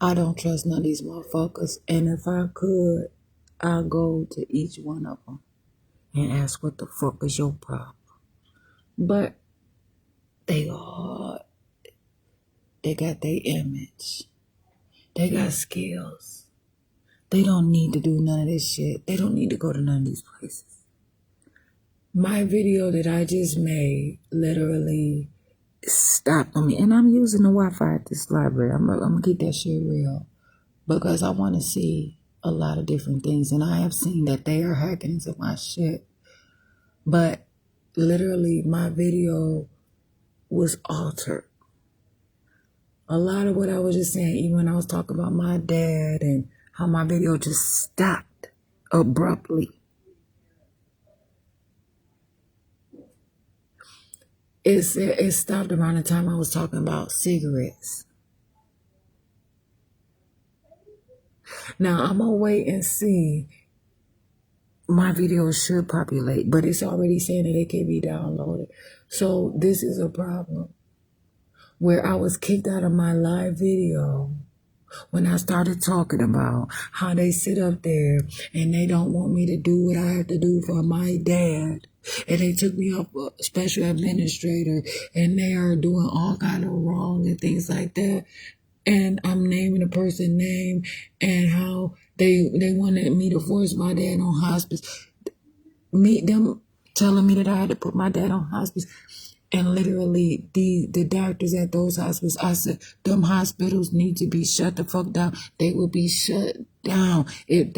I don't trust none of these motherfuckers. And if I could, I'll go to each one of them and ask what the fuck is your problem. But they got their image. They got skills. They don't need to do none of this shit. They don't need to go to none of these places. My video that I just made literally stopped on me. And I'm using the Wi-Fi at this library. I'm gonna keep that shit real. Because I want to see a lot of different things. And I have seen that they are hacking into my shit. But literally my video was altered. A lot of what I was just saying, even when I was talking about my dad and how my video just stopped abruptly. It stopped around the time I was talking about cigarettes. Now, I'm going to wait and see. My video should populate, but it's already saying that it can be downloaded. So this is a problem where I was kicked out of my live video when I started talking about how they sit up there and they don't want me to do what I have to do for my dad. And they took me up a special administrator and they are doing all kind of wrong and things like that. And I'm naming the person's name and how they wanted me to force my dad on hospice. Them telling me that I had to put my dad on hospice. And literally, the doctors at those hospitals, I said, them hospitals need to be shut the fuck down. They would be shut down if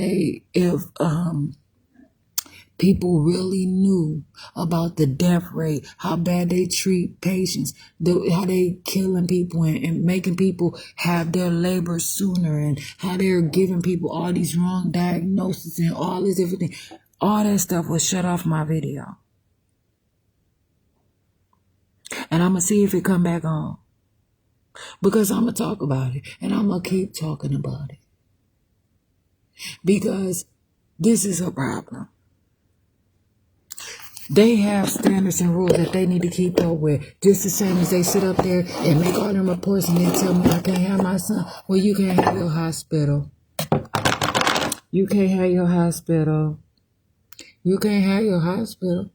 people really knew about the death rate, how bad they treat patients, how they killing people and making people have their labor sooner, and how they're giving people all these wrong diagnoses and all this everything. All that stuff was shut off my video. And I'm going to see if it come back on. Because I'm going to talk about it. And I'm going to keep talking about it. Because this is a problem. They have standards and rules that they need to keep up with. Just the same as they sit up there and make all them reports and then tell me I can't have my son. Well, you can't have your hospital. You can't have your hospital. You can't have your hospital.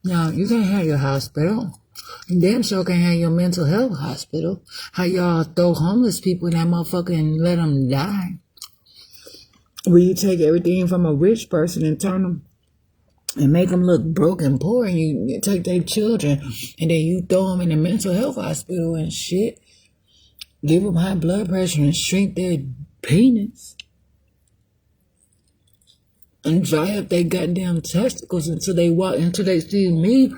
No, you can't have your hospital. And damn sure can't have your mental health hospital. How y'all throw homeless people in that motherfucker and let them die. Where you take everything from a rich person and turn them and make them look broke and poor, and you take their children and then you throw them in the mental health hospital and shit. Give them high blood pressure and shrink their penis. And dry up their goddamn testicles until they see me.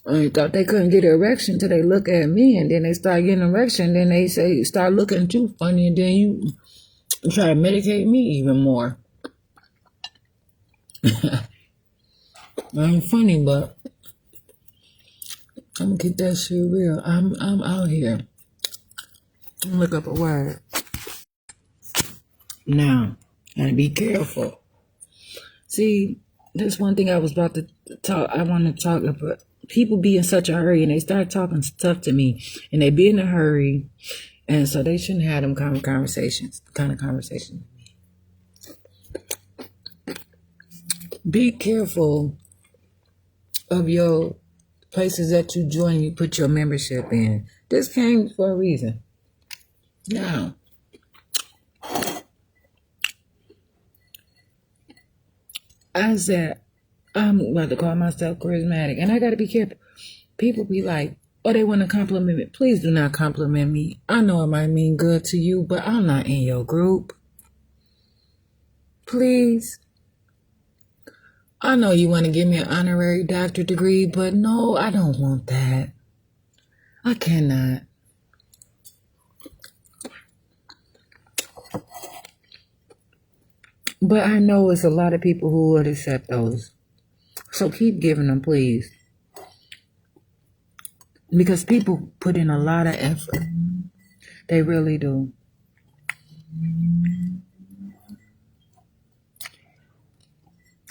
I thought they couldn't get an erection until they look at me, and then they start getting an erection, then they start looking too funny, and then you try to medicate me even more. I ain't funny, but I'm gonna keep that shit real. I'm out here. Look up a word. Now, gotta be careful. See, that's one thing I was about to talk. I want to talk about. People be in such a hurry and they start talking stuff to me, and they be in a hurry, and so they shouldn't have them kind of conversations. Be careful of your places that you join. You put your membership in. This came for a reason. Now, I said, I'm about to call myself charismatic, and I got to be careful. People be like, oh, they want to compliment me. Please do not compliment me. I know it might mean good to you, but I'm not in your group. Please. I know you want to give me an honorary doctorate degree, but no, I don't want that. I cannot. But I know it's a lot of people who would accept those. So keep giving them, please. Because people put in a lot of effort. They really do.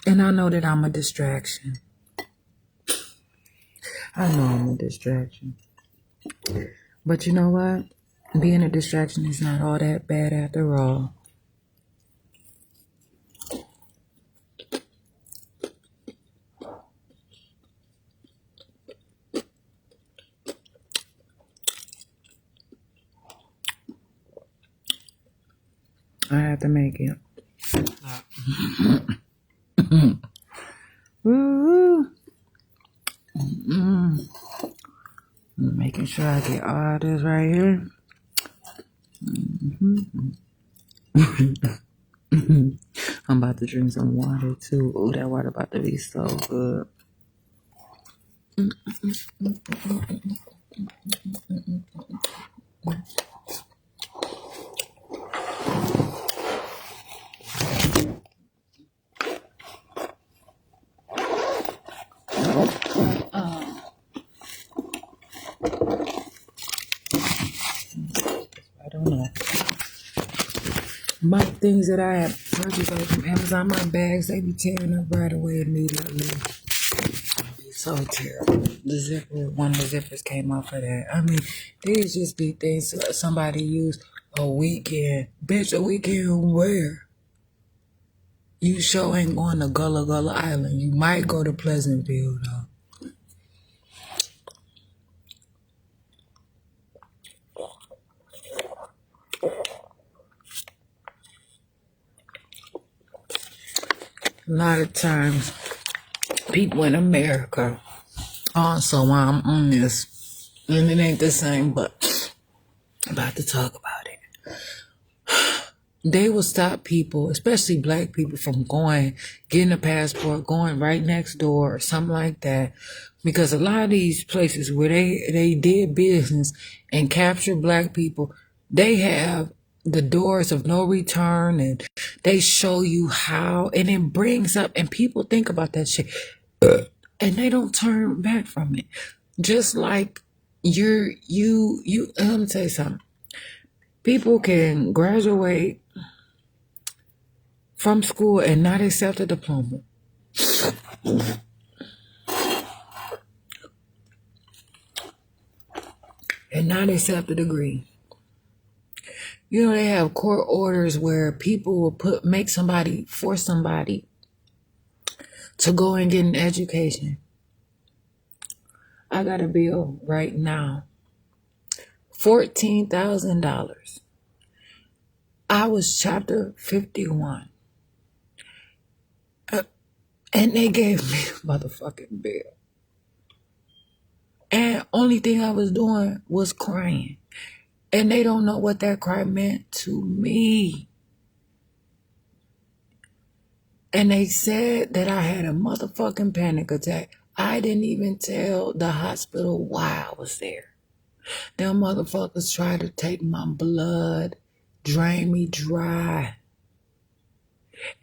And I know that I'm a distraction. I know I'm a distraction. But you know what? Being a distraction is not all that bad after all. I have to make it. Woo! Making sure I get all this right here. I'm about to drink some water too. Oh, that water about to be so good. I don't know. My things that I have purchased from Amazon, my bags, they be tearing up right away immediately. So terrible. One of the zippers came off of that. I mean, these just be things somebody use a weekend. Bitch, a weekend where? You sure ain't going to Gullah Gullah Island. You might go to Pleasantville, though. A lot of times, people in America, also while I'm on this, and it ain't the same, but I'm about to talk about it. They will stop people, especially black people, from getting a passport, going right next door or something like that. Because a lot of these places where they did business and captured black people, they have the doors of no return, and they show you how, and it brings up, and people think about that shit, and they don't turn back from it. Just like let me tell you something. People can graduate from school and not accept a diploma. And not accept a degree. You know, they have court orders where people will force somebody to go and get an education. I got a bill right now, $14,000. I was chapter 51. And they gave me a motherfucking bill. And only thing I was doing was crying. And they don't know what that cry meant to me. And they said that I had a motherfucking panic attack. I didn't even tell the hospital why I was there. Them motherfuckers tried to take my blood, drain me dry.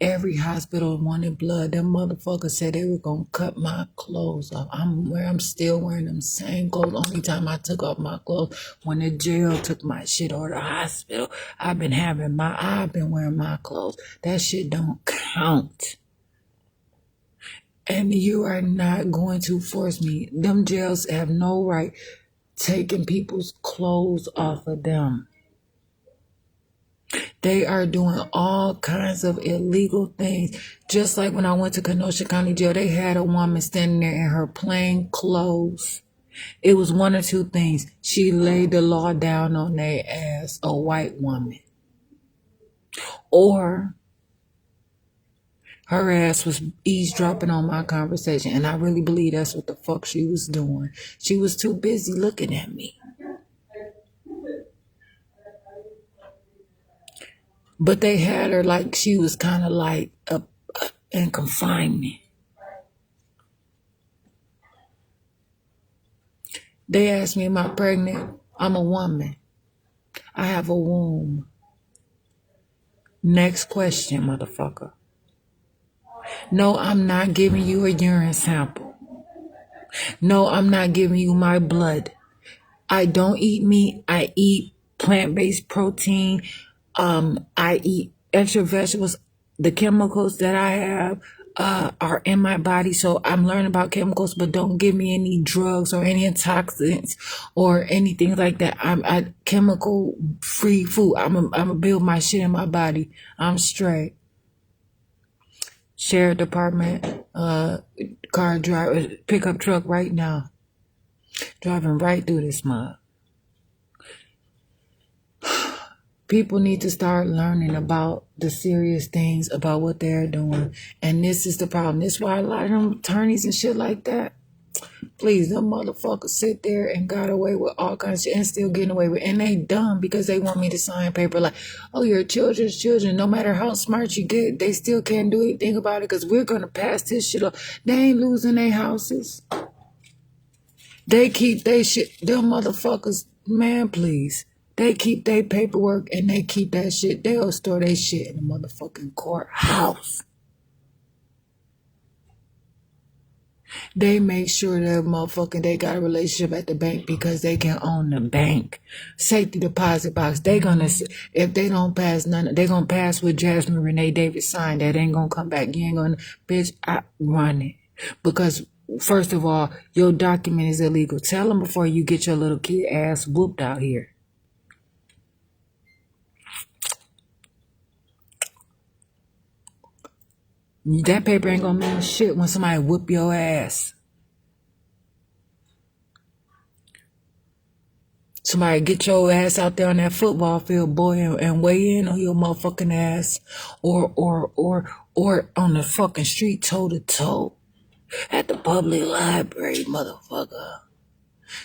Every hospital wanted blood. Them motherfuckers said they were gonna cut my clothes off. I'm still wearing them same clothes. Only time I took off my clothes when the jail took my shit, or the hospital. I've been wearing my clothes. That shit don't count. And you are not going to force me. Them jails have no right taking people's clothes off of them. They are doing all kinds of illegal things. Just like when I went to Kenosha County Jail, they had a woman standing there in her plain clothes. It was one or two things. She laid the law down on their ass, a white woman. Or her ass was eavesdropping on my conversation. And I really believe that's what the fuck she was doing. She was too busy looking at me. But they had her like she was kind of like in confinement. They asked me, am I pregnant? I'm a woman. I have a womb. Next question, motherfucker. No, I'm not giving you a urine sample. No, I'm not giving you my blood. I don't eat meat. I eat plant-based protein. I eat extra vegetables. The chemicals that I have are in my body, so I'm learning about chemicals, but don't give me any drugs or any intoxicants or anything like that. chemical free food. I'm gonna build my shit in my body. I'm straight. Sheriff department, car driver, pickup truck right now, driving right through this mud. People need to start learning about the serious things about what they're doing. And this is the problem. This is why a lot of them attorneys and shit like that, please, them motherfuckers sit there and got away with all kinds of shit and still getting away with it. And they dumb because they want me to sign paper like, oh, your children's children, no matter how smart you get, they still can't do anything about it because we're going to pass this shit up. They ain't losing their houses. They keep their shit. Them motherfuckers, man, please. They keep their paperwork and they keep that shit. They'll store their shit in the motherfucking courthouse. They make sure that motherfucking they got a relationship at the bank because they can own the bank. Safety deposit box. They gonna, if they don't pass none, they gonna pass with Jasmine Renee Davis signed. That ain't gonna come back. You ain't gonna, bitch, I run it. Because first of all, your document is illegal. Tell them before you get your little kid ass whooped out here. That paper ain't gonna mean shit when somebody whoop your ass. Somebody get your ass out there on that football field, boy, and weigh in on your motherfucking ass, or on the fucking street toe to toe at the public library, motherfucker.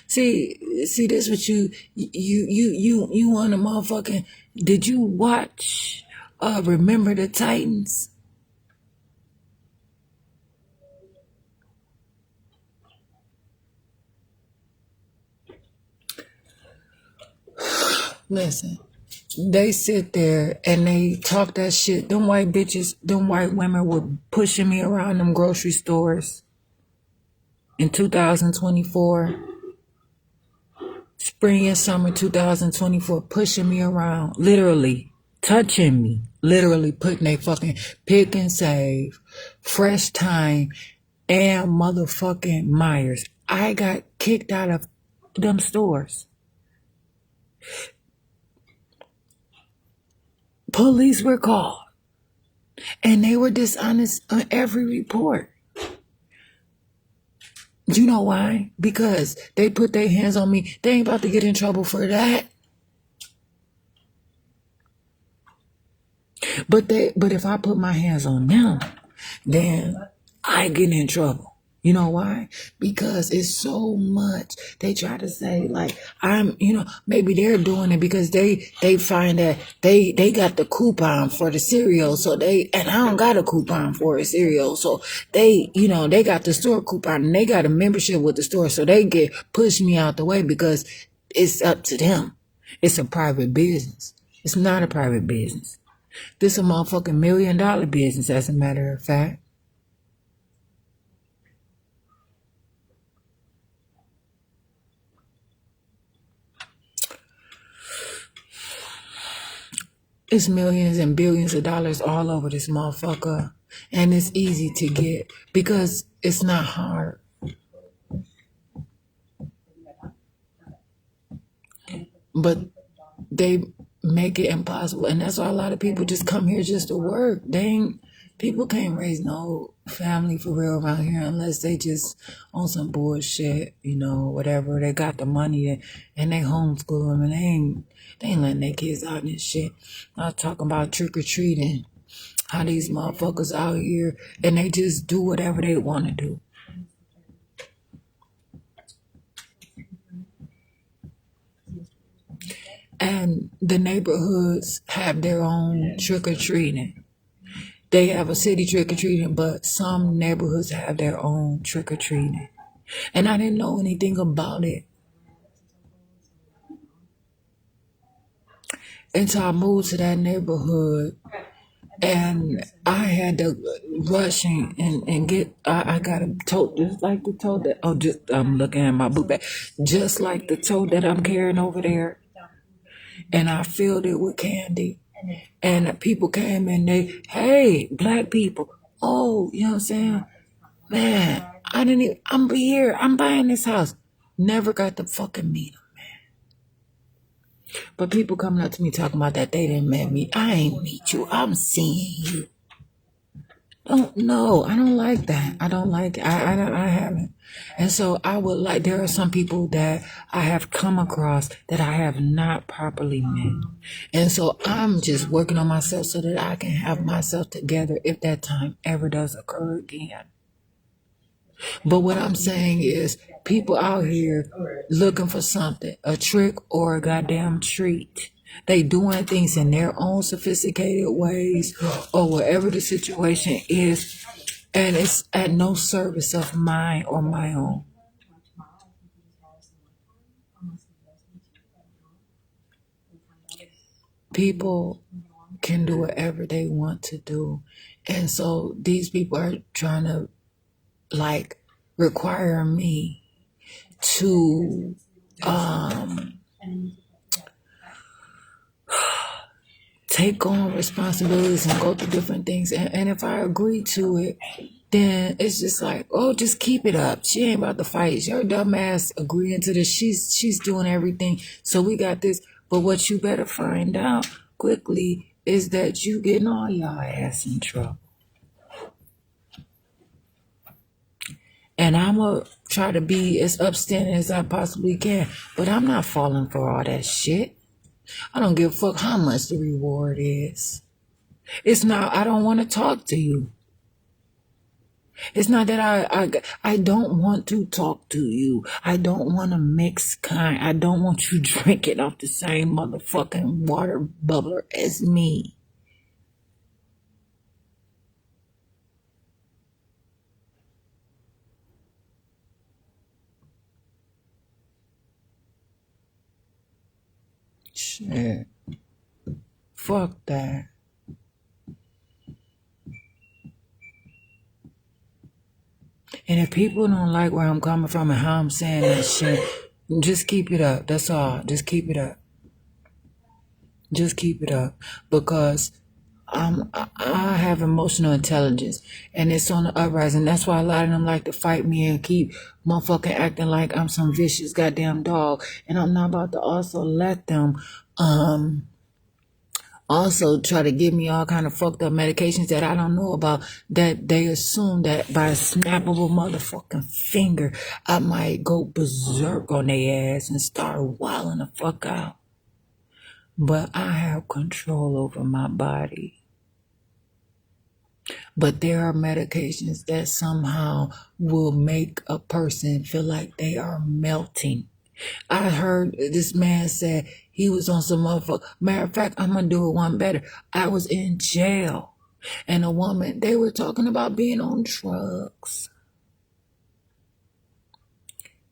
See, this what you want to motherfucking. Did you watch? Remember the Titans? Listen, they sit there and they talk that shit. Them white bitches, them white women were pushing me around them grocery stores in 2024, spring and summer 2024, pushing me around, literally touching me, literally putting they fucking Pick and Save, Fresh Time, and motherfucking Myers. I got kicked out of them stores. Police were called, and they were dishonest on every report. You know why? Because they put their hands on me. They ain't about to get in trouble for that. But if I put my hands on them, then I get in trouble. You know why? Because it's so much. They try to say like maybe they're doing it because they find that they got the coupon for the cereal, so and I don't got a coupon for a cereal, so they got the store coupon and they got a membership with the store, so they get push me out the way because it's up to them. It's a private business. It's not a private business. This is a motherfucking $1 million business, as a matter of fact. It's millions and billions of dollars all over this motherfucker. And it's easy to get because it's not hard. But they make it impossible. And that's why a lot of people just come here just to work. People can't raise no family for real around here unless they just on some bullshit, whatever. They got the money and they homeschool them and they ain't letting their kids out and shit. I was talking about trick-or-treating, how these motherfuckers out here and they just do whatever they want to do. And the neighborhoods have their own trick-or-treating. They have a city trick-or-treating, but some neighborhoods have their own trick-or-treating. And I didn't know anything about it until I moved to that neighborhood. And I had to rush and get, I got a tote just like the tote that, I'm looking at my book bag, just like the tote that I'm carrying over there. And I filled it with candy. And people came and hey, black people, oh, you know what I'm saying? Man, I'm here, I'm buying this house. Never got to fucking meet them, man. But people coming up to me talking about that they didn't met me. I ain't meet you. I'm seeing you. Don't know. I don't like that. I don't like it. I haven't. And so I would like, there are some people that I have come across that I have not properly met. And so I'm just working on myself so that I can have myself together if that time ever does occur again. But what I'm saying is people out here looking for something, a trick or a goddamn treat. They doing things in their own sophisticated ways or whatever the situation is, and it's at no service of mine or my own. People can do whatever they want to do. And so these people are trying to like require me to take on responsibilities and go through different things. And if I agree to it, then it's just like, oh, just keep it up. She ain't about to fight. Your dumb ass agreeing to this. She's doing everything. So we got this. But what you better find out quickly is that you getting all y'all ass in trouble. And I'm going to try to be as upstanding as I possibly can. But I'm not falling for all that shit. I don't give a fuck how much the reward is. It's not, I don't want to talk to you. It's not that I don't want to talk to you. I don't want to mix kind. I don't want you drinking off the same motherfucking water bubbler as me. Shit. Fuck that. And if people don't like where I'm coming from and how I'm saying that shit, just keep it up. That's all. Just keep it up. Just keep it up. Because I have emotional intelligence and it's on the uprising. That's why a lot of them like to fight me and keep motherfucking acting like I'm some vicious goddamn dog. And I'm not about to also let them also try to give me all kind of fucked up medications that I don't know about, that they assume that by a snap of a motherfucking finger I might go berserk on their ass and start wilding the fuck out. But I have control over my body. But there are medications that somehow will make a person feel like they are melting. I heard this man said he was on some motherfucker. Matter of fact, I'm going to do it one better. I was in jail and a woman, they were talking about being on drugs.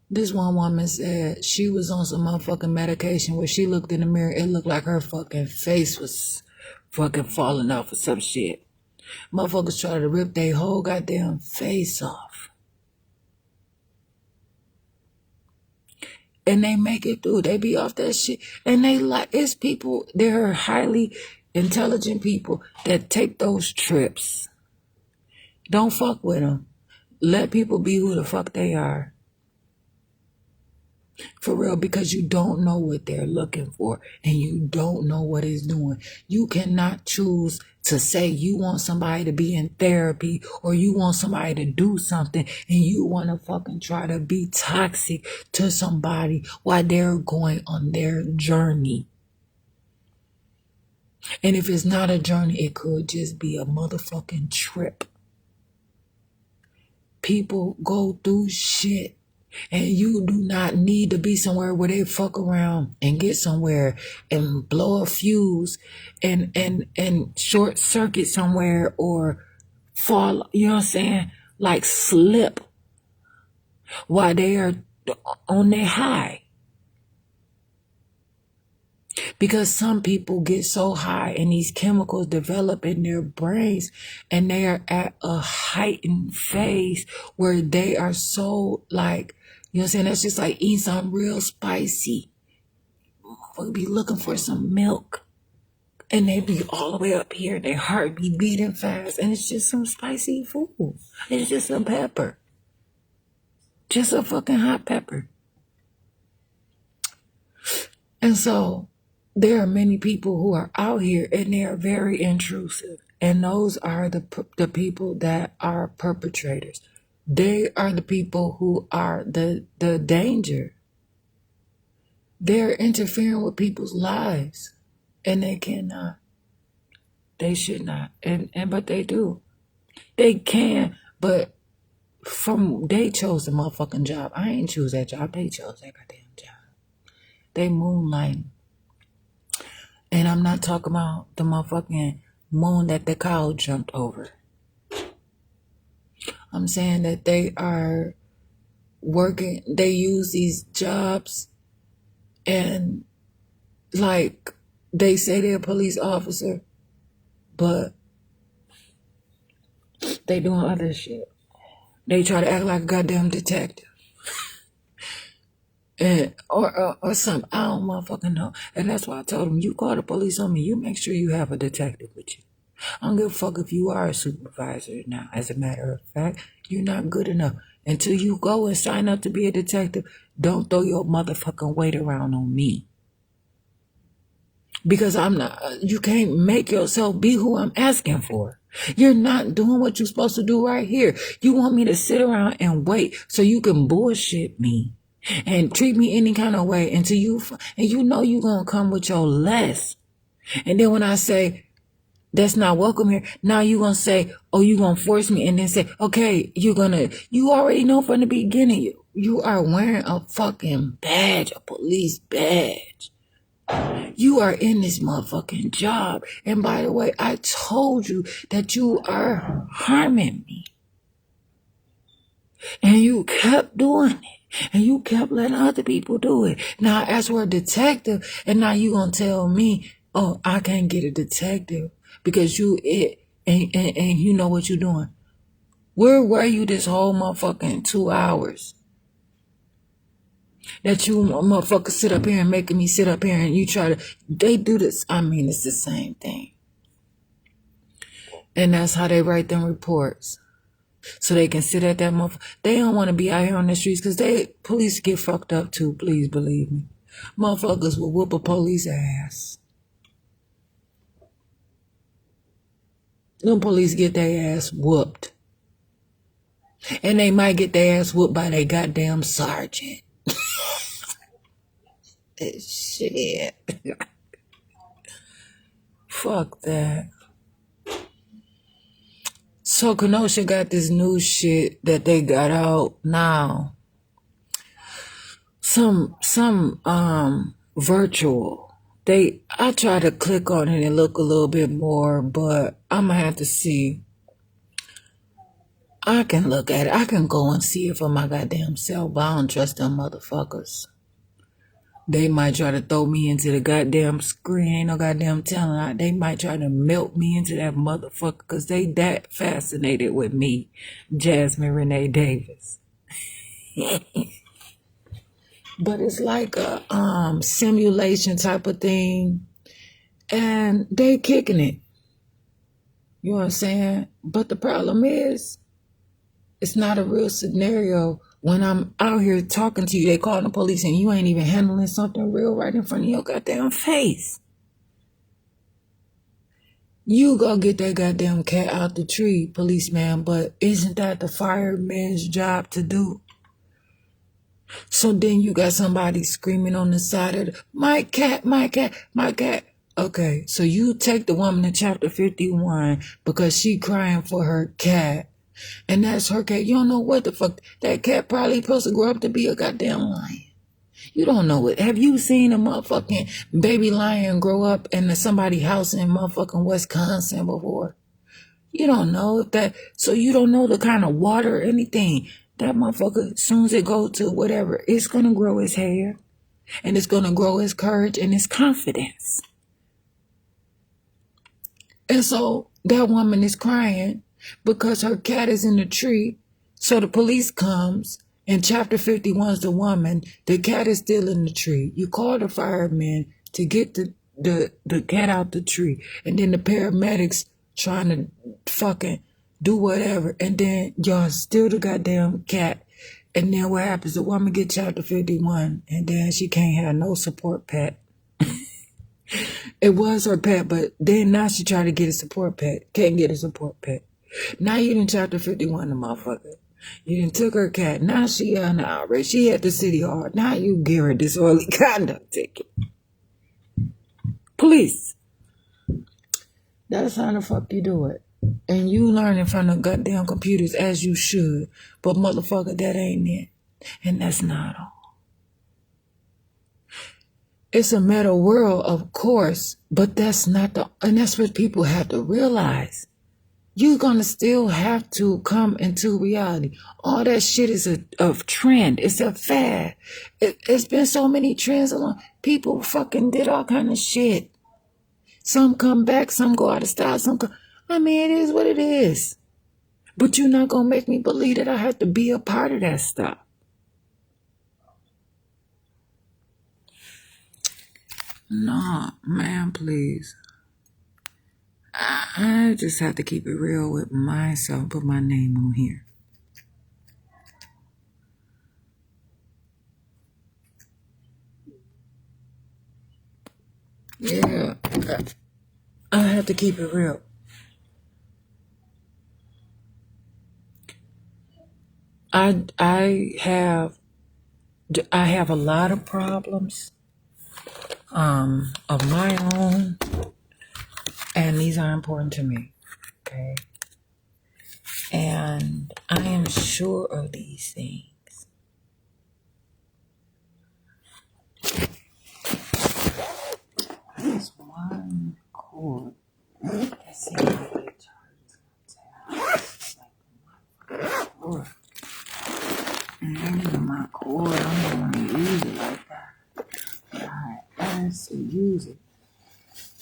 This one woman said she was on some motherfucking medication where she looked in the mirror, it looked like her fucking face was fucking falling off or some shit. Motherfuckers try to rip their whole goddamn face off. And they make it through. They be off that shit. And they like, it's people, there are highly intelligent people that take those trips. Don't fuck with them. Let people be who the fuck they are. For real, because you don't know what they're looking for and you don't know what it's doing. You cannot choose to say you want somebody to be in therapy or you want somebody to do something and you want to fucking try to be toxic to somebody while they're going on their journey. And if it's not a journey, it could just be a motherfucking trip. People go through shit. And you do not need to be somewhere where they fuck around and get somewhere and blow a fuse and short circuit somewhere or fall, you know what I'm saying? Like slip while they are on their high. Because some people get so high and these chemicals develop in their brains and they are at a heightened phase where they are so like, you know what I'm saying? That's just like eating something real spicy. We'll be looking for some milk. And they be all the way up here. Their heart be beating fast. And it's just some spicy food. It's just a pepper. Just a fucking hot pepper. And so there are many people who are out here and they are very intrusive. And those are the people that are perpetrators. They are the people who are the danger. They're interfering with people's lives. And they cannot. They should not. But they do. They can, but they chose the motherfucking job. I ain't choose that job. They chose that goddamn job. They moonlighting. And I'm not talking about the motherfucking moon that the cow jumped over. I'm saying that they are working, they use these jobs and like they say they're a police officer, but they doing other shit. They try to act like a goddamn detective. And or something. I don't motherfucking know. And that's why I told them, you call the police on me, you make sure you have a detective with you. I don't give a fuck if you are a supervisor now. As a matter of fact, you're not good enough. Until you go and sign up to be a detective, don't throw your motherfucking weight around on me. Because I'm not, you can't make yourself be who I'm asking for. You're not doing what you're supposed to do right here. You want me to sit around and wait so you can bullshit me and treat me any kind of way until you know you're going to come with your less. And then when I say, that's not welcome here, now you're going to say, oh, you're going to force me, and then say, okay, you already know from the beginning, you are wearing a fucking badge, a police badge. You are in this motherfucking job. And by the way, I told you that you are harming me. And you kept doing it. And you kept letting other people do it. Now, as for a detective, and now you gonna tell me, oh, I can't get a detective because and you know what you're doing. Where were you this whole motherfucking 2 hours? That you motherfuckers sit up here and making me sit up here and you try to, they do this. I mean, it's the same thing. And that's how they write them reports. So they can sit at that motherfucker. They don't want to be out here on the streets because police get fucked up too, please believe me. Motherfuckers will whoop a police ass. Them police get their ass whooped. And they might get their ass whooped by their goddamn sergeant. Shit. Fuck that. So Kenosha got this new shit that they got out now. Some virtual. I try to click on it and look a little bit more, but I'm gonna have to see. I can look at it. I can go and see it for my goddamn self, but I don't trust them motherfuckers. They might try to throw me into the goddamn screen. Ain't no goddamn telling. They might try to melt me into that motherfucker because they that fascinated with me, Jasmine Renee Davis. But it's like a simulation type of thing. And they kicking it. You know what I'm saying? But the problem is, it's not a real scenario. When I'm out here talking to you, they call the police and you ain't even handling something real right in front of your goddamn face. You go get that goddamn cat out the tree, policeman, but isn't that the fireman's job to do? So then you got somebody screaming on the side of my cat, my cat, my cat. Okay, so you take the woman in chapter 51 because she crying for her cat. And that's her cat. You don't know what the fuck. That cat probably supposed to grow up to be a goddamn lion. You don't know it. Have you seen a motherfucking baby lion grow up in somebody's house in motherfucking Wisconsin before? You don't know if that, so you don't know the kind of water or anything. That motherfucker, as soon as it goes to whatever, it's going to grow his hair. And it's going to grow his courage and his confidence. And so that woman is crying because her cat is in the tree. So the police comes, and chapter 51 is the woman. The cat is still in the tree. You call the firemen to get the cat out the tree. And then the paramedics trying to fucking do whatever. And then y'all steal the goddamn cat. And then what happens? The woman get chapter 51, and then she can't have no support pet. It was her pet, but then now she tried to get a support pet. Can't get a support pet. Now you done chapter 51 the motherfucker. You done took her cat. Now she on outrage. She at the city hall. Now you give her disorderly conduct ticket. Police. That's how the fuck you do it. And you learning from the goddamn computers as you should. But motherfucker, that ain't it. And that's not all. It's a meta world, of course, but that's not and that's what people have to realize. You're gonna still have to come into reality. All that shit is a trend. It's a fad. It's been so many trends along. People fucking did all kind of shit. Some come back, some go out of style, it is what it is. But you're not gonna make me believe that I have to be a part of that stuff. No, man, please. I just have to keep it real with myself, put my name on here. Yeah, I have to keep it real. I have a lot of problems of my own, and these are important to me. Okay, and I am sure of these things. There's one cord. Let's see if it charges. And even my cord, I'm going to use it like that. I asked to use it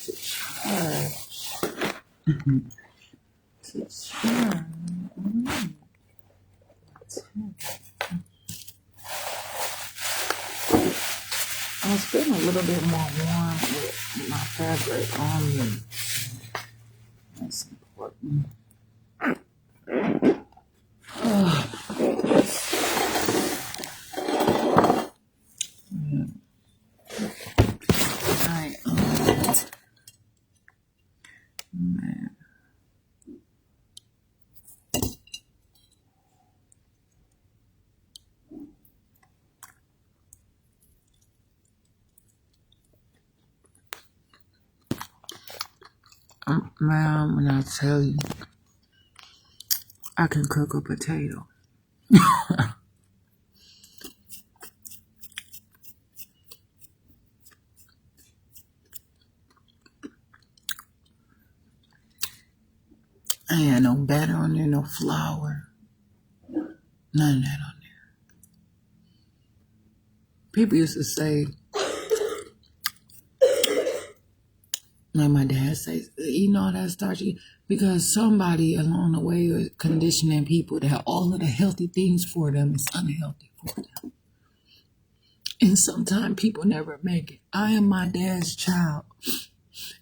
to charge. To charge. I was feeling a little bit more warm with my fabric on me. That's important. Man, when I tell you, I can cook a potato. I ain't no batter on there, no flour. None of that on there. People used to say, like my dad says, eating all that starchy, because somebody along the way was conditioning people that all of the healthy things for them is unhealthy for them. And sometimes people never make it. I am my dad's child.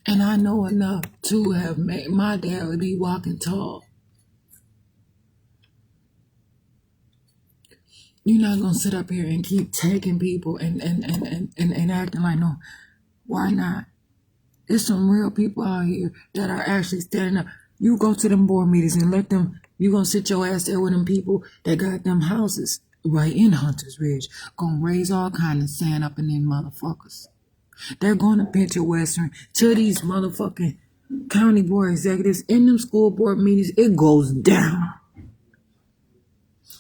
And I know enough to have made my dad would be walking tall. You're not gonna sit up here and keep taking people and acting like, no, why not? There's some real people out here that are actually standing up. You go to them board meetings and let them, you gonna sit your ass there with them people that got them houses right in Hunter's Ridge. Gonna raise all kind of sand up in them motherfuckers. They're going to Pinter Western to these motherfucking county board executives in them school board meetings. It goes down.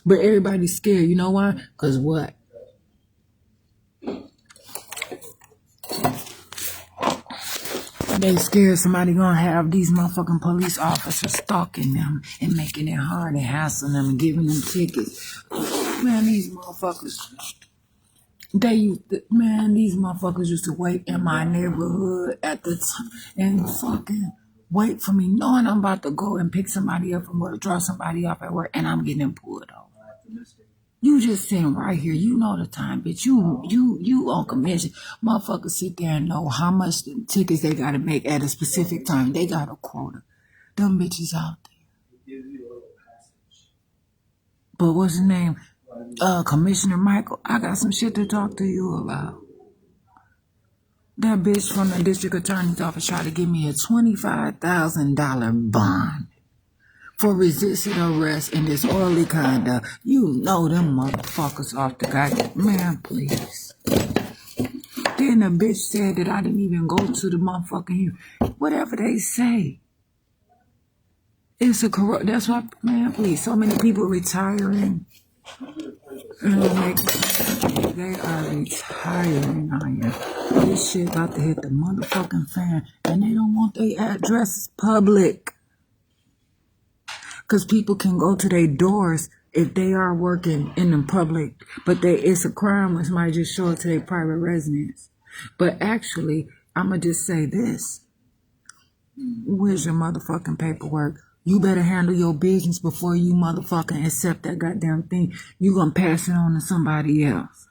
But everybody's scared. You know why? Because what? They scared somebody gonna have these motherfucking police officers stalking them and making it hard and hassling them and giving them tickets. Man, these motherfuckers. These motherfuckers used to wait in my neighborhood at the time and fucking wait for me, knowing I'm about to go and pick somebody up from work, drop somebody off at work, and I'm getting pulled over. You just sitting right here. You know the time, bitch. You on commission. Motherfuckers sit there and know how much the tickets they gotta make at a specific time. They got a quota. Them bitches out there. But what's his name? Commissioner Michael, I got some shit to talk to you about. That bitch from the district attorney's office tried to give me a $25,000 bond for resisting arrest and disorderly conduct. You know them motherfuckers off the goddamn man, please. Then the bitch said that I didn't even go to the motherfucking hearing. Whatever they say. It's a corrupt. That's why, man, please. So many people retiring. Like, they are retiring out here. This shit about to hit the motherfucking fan. And they don't want their addresses public. Because people can go to their doors if they are working in the public. But it's a crime when somebody just show up to their private residence. But actually, I'm going to just say this. Where's your motherfucking paperwork? You better handle your business before you motherfucking accept that goddamn thing. You gonna pass it on to somebody else.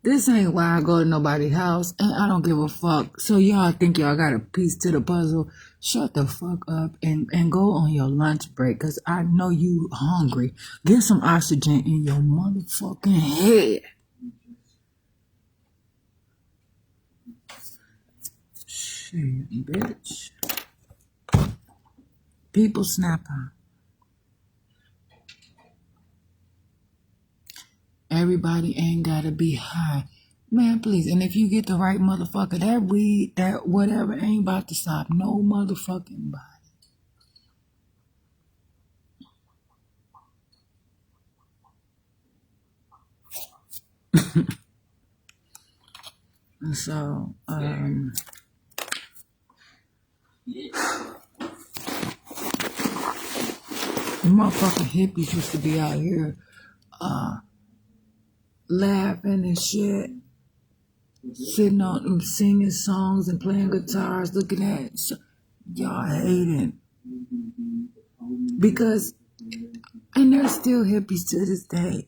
This ain't why I go to nobody's house, and I don't give a fuck. So y'all think y'all got a piece to the puzzle? Shut the fuck up and go on your lunch break, because I know you hungry. Get some oxygen in your motherfucking head. Shit, bitch. People snapping. Everybody ain't gotta be high. Man, please. And if you get the right motherfucker, that weed, that whatever ain't about to stop no motherfucking body. So, motherfucking hippies used to be out here, laughing and shit, sitting on them singing songs and playing guitars, looking at y'all hating. Because, and they're still hippies to this day.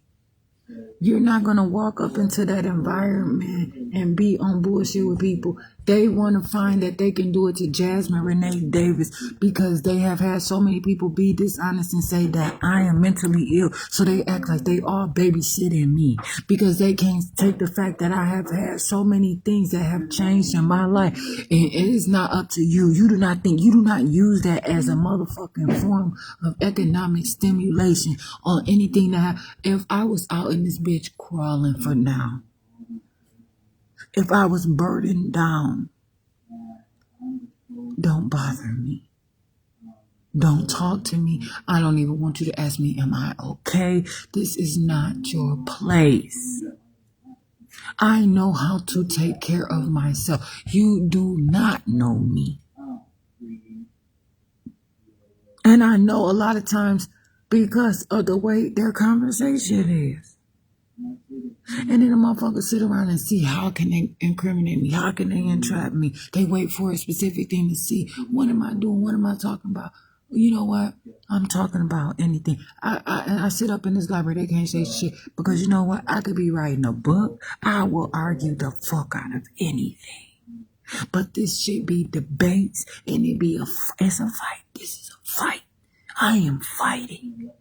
You're not going to walk up into that environment and be on bullshit with people. They want to find that they can do it to Jasmine Renee Davis because they have had so many people be dishonest and say that I am mentally ill. So they act like they are babysitting me because they can't take the fact that I have had so many things that have changed in my life. And it is not up to you. You do not use that as a motherfucking form of economic stimulation or anything that if I was out in this bitch crawling for now, if I was burdened down, don't bother me. Don't talk to me. I don't even want you to ask me, am I okay? This is not your place. I know how to take care of myself. You do not know me. And I know a lot of times because of the way their conversation is. And then the motherfuckers sit around and see how can they incriminate me? How can they entrap me? They wait for a specific thing to see. What am I doing? What am I talking about? You know what? I'm talking about anything. I sit up in this library. They can't say shit because you know what? I could be writing a book. I will argue the fuck out of anything. But this shit be debates and it's a fight. This is a fight. I am fighting.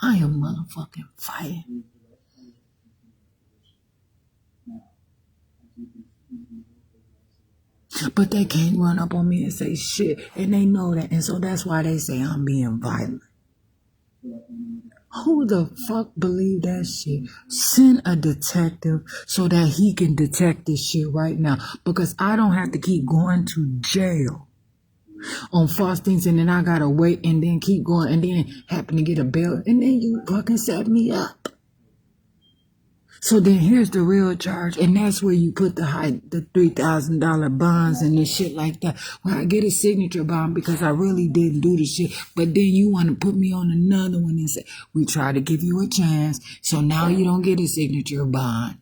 I am motherfucking fighting. But they can't run up on me and say shit. And they know that. And so that's why they say I'm being violent. Who the fuck believe that shit? Send a detective so that he can detect this shit right now. Because I don't have to keep going to jail on false things and then I gotta wait and then keep going and then happen to get a bail. And then you fucking set me up. So then here's the real charge, and that's where you put the $3,000 bonds and this shit like that. Well, I get a signature bond because I really didn't do the shit, but then you want to put me on another one and say, we try to give you a chance, so now you don't get a signature bond.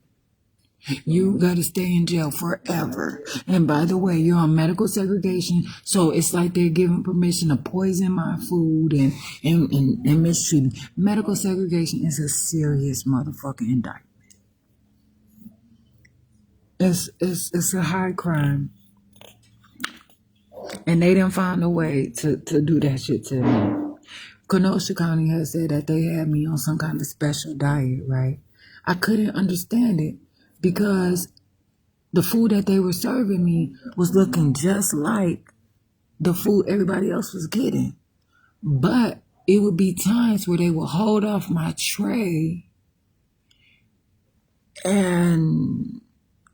You got to stay in jail forever. And by the way, you're on medical segregation, so it's like they're giving permission to poison my food and mistreat me. Medical segregation is a serious motherfucking indictment. It's a high crime. And they didn't find a way to do that shit to me. Kenosha County has said that they had me on some kind of special diet, right? I couldn't understand it because the food that they were serving me was looking just like the food everybody else was getting. But it would be times where they would hold off my tray and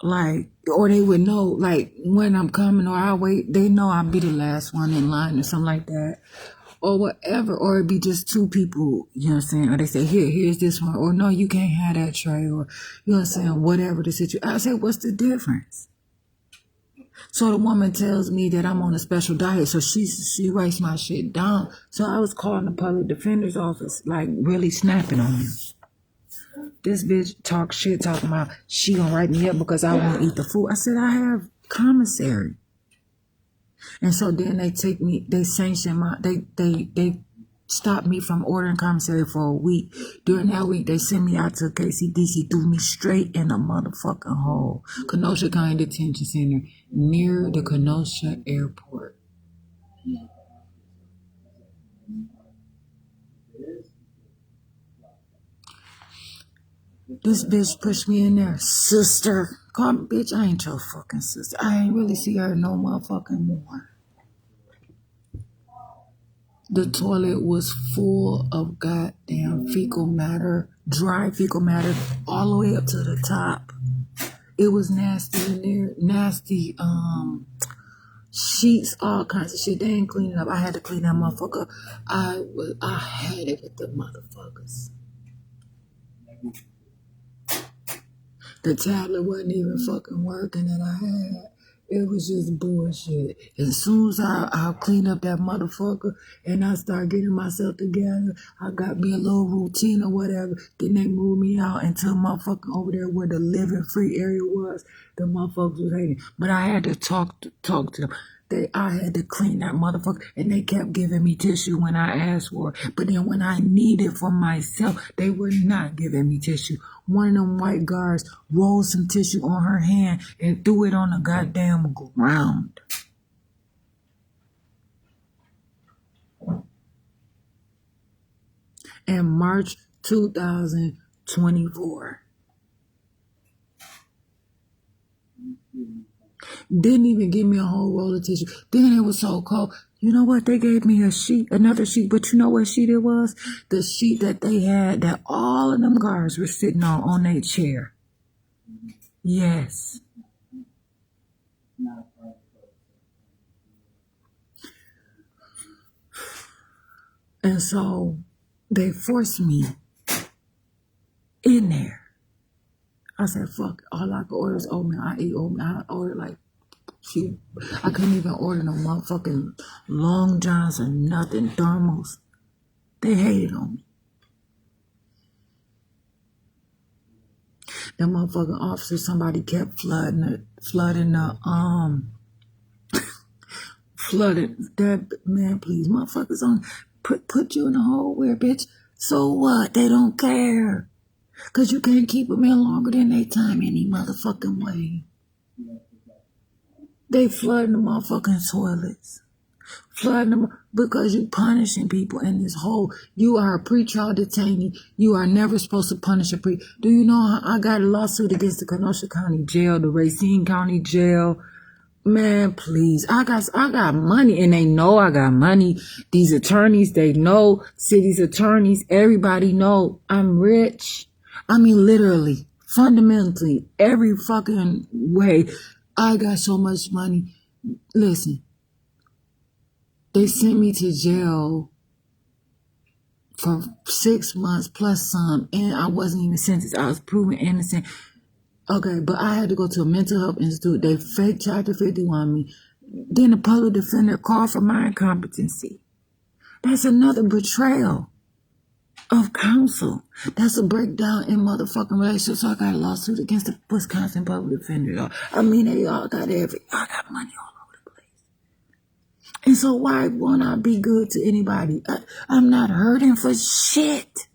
like, or they would know like when I'm coming or I wait, they know I'll be the last one in line or something like that. Or whatever, or it'd be just two people, you know what I'm saying? Or they say, here's this one, or no, you can't have that tray, or you know what I'm saying, whatever the situation. I say, what's the difference? So the woman tells me that I'm on a special diet, so she writes my shit down. So I was calling the public defender's office, like really snapping on me. This bitch talk shit, talking about she gonna write me up because I won't eat the food. I said, I have commissary. And so then they sanction they stopped me from ordering commissary for a week. During that week, they sent me out to KCDC, threw me straight in a motherfucking hole. Kenosha County Detention Center near the Kenosha Airport. This bitch pushed me in there. Sister. Call me, bitch, I ain't your fucking sister. I ain't really see her no motherfucking more. The toilet was full of goddamn fecal matter, dry fecal matter, all the way up to the top. It was nasty in there, nasty sheets, all kinds of shit. They ain't cleaning up. I had to clean that motherfucker. I had it with the motherfuckers. The tablet wasn't even fucking working that I had. It was just bullshit. As soon as I clean up that motherfucker and I start getting myself together, I got me a little routine or whatever. Then they moved me out into motherfucking over there where the living free area was. The motherfuckers was hating. But I had to talk to them. I had to clean that motherfucker, and they kept giving me tissue when I asked for it. But then when I needed for myself, they were not giving me tissue. One of them white guards rolled some tissue on her hand and threw it on the goddamn ground. In March 2024. Didn't even give me a whole roll of tissue. Then it was so cold. You know what? They gave me a sheet, another sheet. But you know what sheet it was? The sheet that they had that all of them guards were sitting on their chair. Yes. And so they forced me in there. I said, fuck, all I could order is oatmeal. I eat oatmeal. I ordered like shit. I couldn't even order no motherfucking Long Johns or nothing, thermals. They hated on me. The motherfucking officer, somebody kept flooding that man, please, motherfuckers on put you in a hole where, bitch. So what? They don't care. Cause you can't keep them in longer than they time any motherfucking way. They flooding the motherfucking toilets. Flooding them because you punishing people in this hole. You are a pretrial detainee. You are never supposed to punish a Do you know I got a lawsuit against the Kenosha County Jail, the Racine County Jail? Man, please. I got money, and they know I got money. These attorneys, they know. City's attorneys, everybody know I'm rich. I mean, literally, fundamentally, every fucking way. I got so much money. Listen, they sent me to jail for 6 months plus some, and I wasn't even sentenced. I was proven innocent. Okay, but I had to go to a mental health institute. They fake Chapter 51 me. Then the public defender called for my incompetency. That's another betrayal of counsel. That's a breakdown in motherfucking relationships. So I got a lawsuit against the Wisconsin public defender. I mean, they all got I got money all over the place. And so why won't I be good to anybody? I'm not hurting for shit.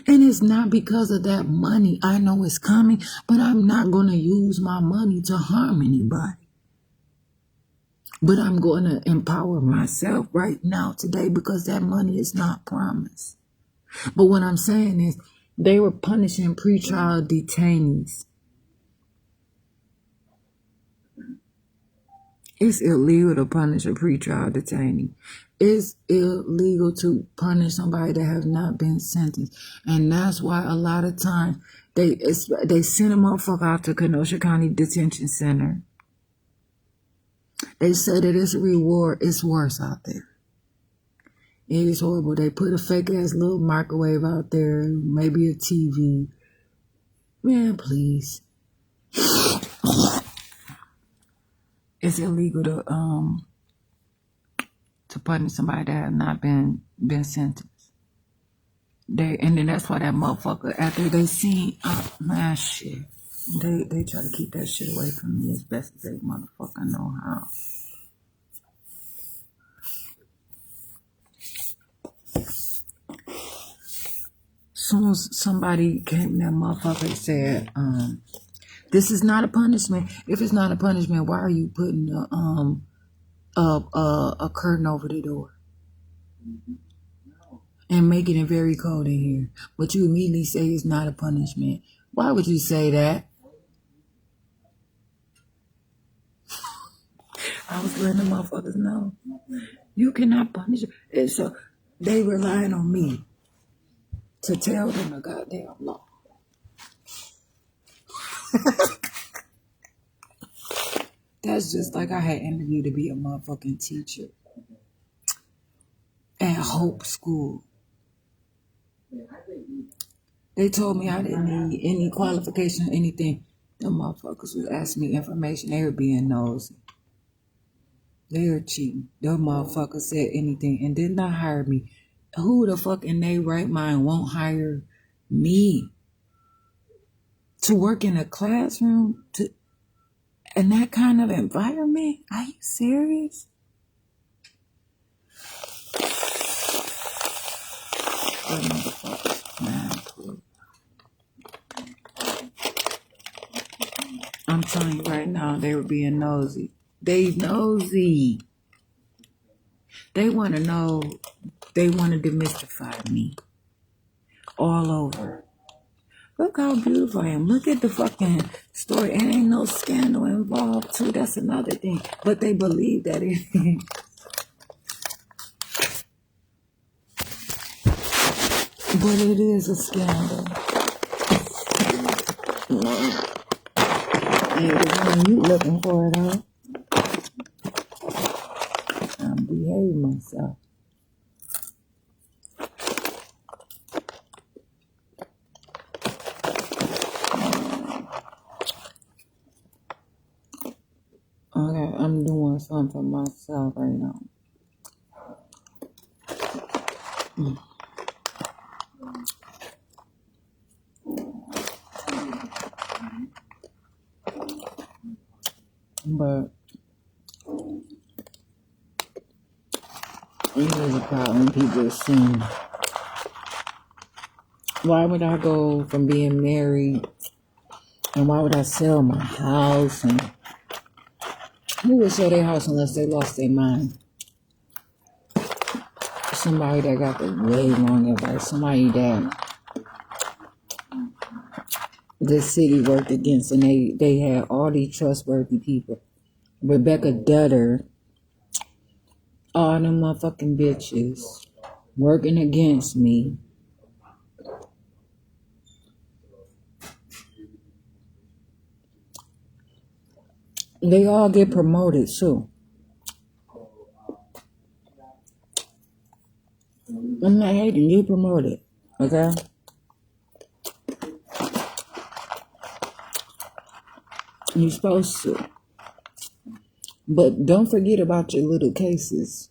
And it's not because of that money. I know it's coming, but I'm not going to use my money to harm anybody. But I'm going to empower myself right now today because that money is not promised. But what I'm saying is They were punishing pretrial detainees. It's illegal to punish a pretrial detainee. It's illegal to punish somebody that has not been sentenced. And that's why a lot of times they send a motherfucker out to Kenosha County Detention Center. They say that it's a reward. It's worse out there. It is horrible. They put a fake ass little microwave out there, maybe a TV. Man, please. It's illegal to punish somebody that has not been sentenced. And then that's why that motherfucker, after they seen, man, shit, they try to keep that shit away from me as best as they motherfucker know how. Soon as somebody came, that motherfucker said, this is not a punishment. If it's not a punishment, why are you putting a curtain over the door and making it very cold in here? But you immediately say it's not a punishment. Why would you say that? I was letting the motherfuckers know you cannot punish. And so they relying on me to tell them the goddamn law. That's just like I had interviewed to be a motherfucking teacher at Hope School. They told me I didn't need any qualification or anything. The motherfuckers was asking me information. They were being nosy. They were cheating. The motherfuckers said anything and did not hire me. Who the fuck in their right mind won't hire me to work in a classroom in that kind of environment? Are you serious? I'm telling you right now, they were being nosy. They nosy. They want to know. They want to demystify me all over. Look how beautiful I am. Look at the fucking story. And ain't no scandal involved too. That's another thing. But they believe that it is. But it is a scandal. Ain't the one you looking for it, huh? I'm behaving myself. Okay, I'm doing something for myself right now. But here's a problem people assume. Why would I go from being married and why would I sell my house? And who would sell their house unless they lost their mind? Somebody that got the way wrong advice. Somebody that the city worked against and they had all these trustworthy people. Rebecca Dutter, all them motherfucking bitches working against me. They all get promoted too. I'm not hating, you promoted, okay? You're supposed to. But don't forget about your little cases.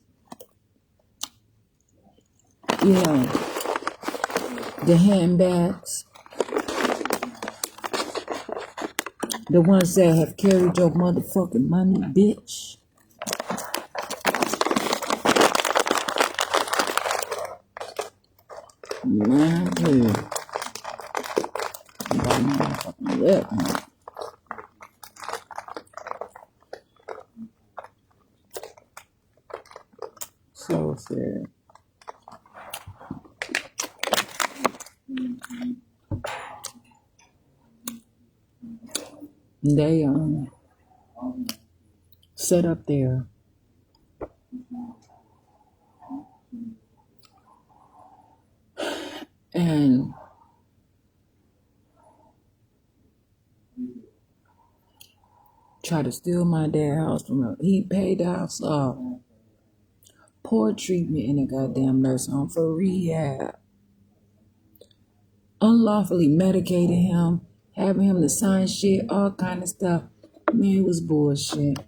You know, the handbags, the ones that have carried your motherfucking money, bitch. Man, dude. Motherfucking lip, man. So sad. They set up there and try to steal my dad's house from him. He paid the house off. Poor treatment in a goddamn nursing home for rehab. Unlawfully medicated him, having him to sign shit, all kind of stuff. Man, it was bullshit.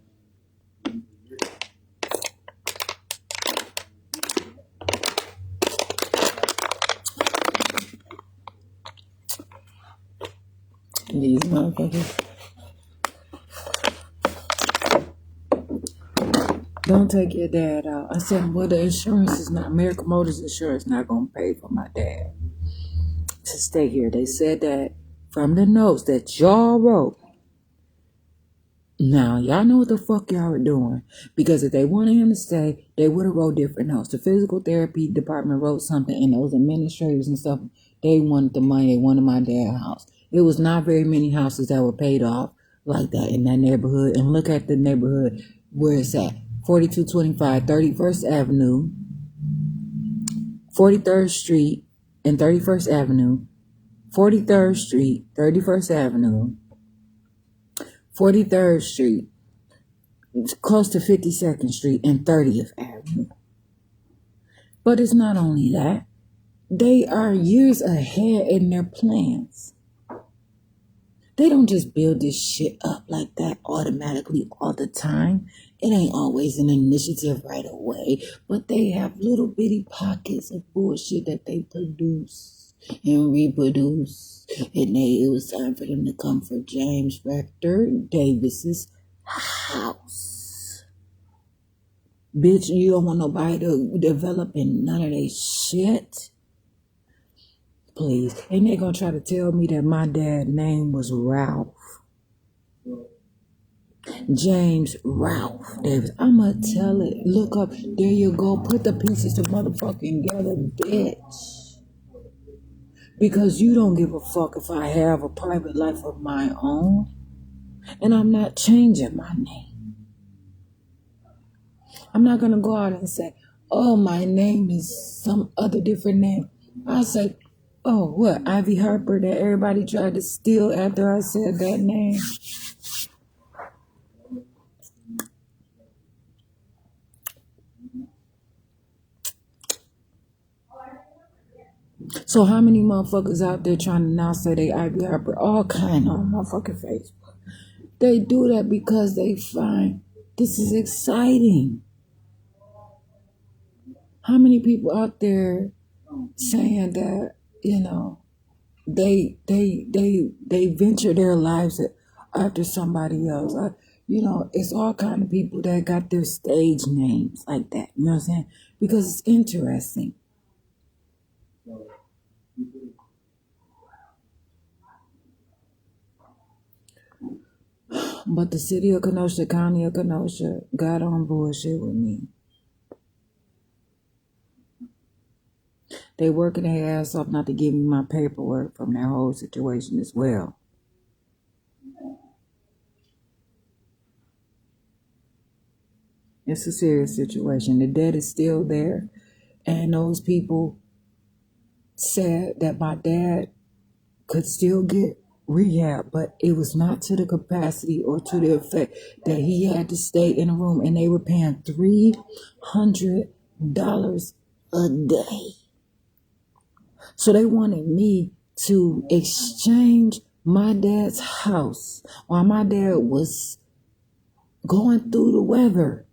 These motherfuckers. Don't take your dad out. I said, well, the insurance is not, American Motors insurance not going to pay for my dad to stay here. They said that from the notes that y'all wrote. Now, y'all know what the fuck y'all were doing. Because if they wanted him to stay, they would have wrote different notes. The physical therapy department wrote something, and those administrators and stuff, they wanted the money. They wanted my dad's house. It was not very many houses that were paid off like that in that neighborhood. And look at the neighborhood where it's at. 4225 31st Avenue, 43rd Street and 31st Avenue, 43rd Street, 31st Avenue, 43rd Street, close to 52nd Street and 30th Avenue. But it's not only that. They are years ahead in their plans. They don't just build this shit up like that automatically all the time. It ain't always an initiative right away, but they have little bitty pockets of bullshit that they produce and reproduce. And it was time for them to come for James Rector Davis's house. Bitch, you don't want nobody to develop in none of that shit. Please. And they gonna try to tell me that my dad's name was Ralph. James Ralph Davis. I'ma tell it. Look up. There you go. Put the pieces to motherfucking together, bitch. Because you don't give a fuck if I have a private life of my own. And I'm not changing my name. I'm not gonna go out and say, oh, my name is some other different name. I say, oh, what? Ivy Harper that everybody tried to steal after I said that name. So how many motherfuckers out there trying to now say they Ivy Harper? All kind on motherfucking Facebook. They do that because they find this is exciting. How many people out there saying that, you know, they venture their lives after somebody else? You know, it's all kind of people that got their stage names like that. You know what I'm saying? Because it's interesting. But the city of Kenosha, county of Kenosha, got on bullshit with me. They working their ass off not to give me my paperwork from that whole situation as well. It's a serious situation. The debt is still there. And those people said that my dad could still get rehab, but it was not to the capacity or to the effect that he had to stay in a room, and they were paying $300 a day. So they wanted me to exchange my dad's house while my dad was going through the weather,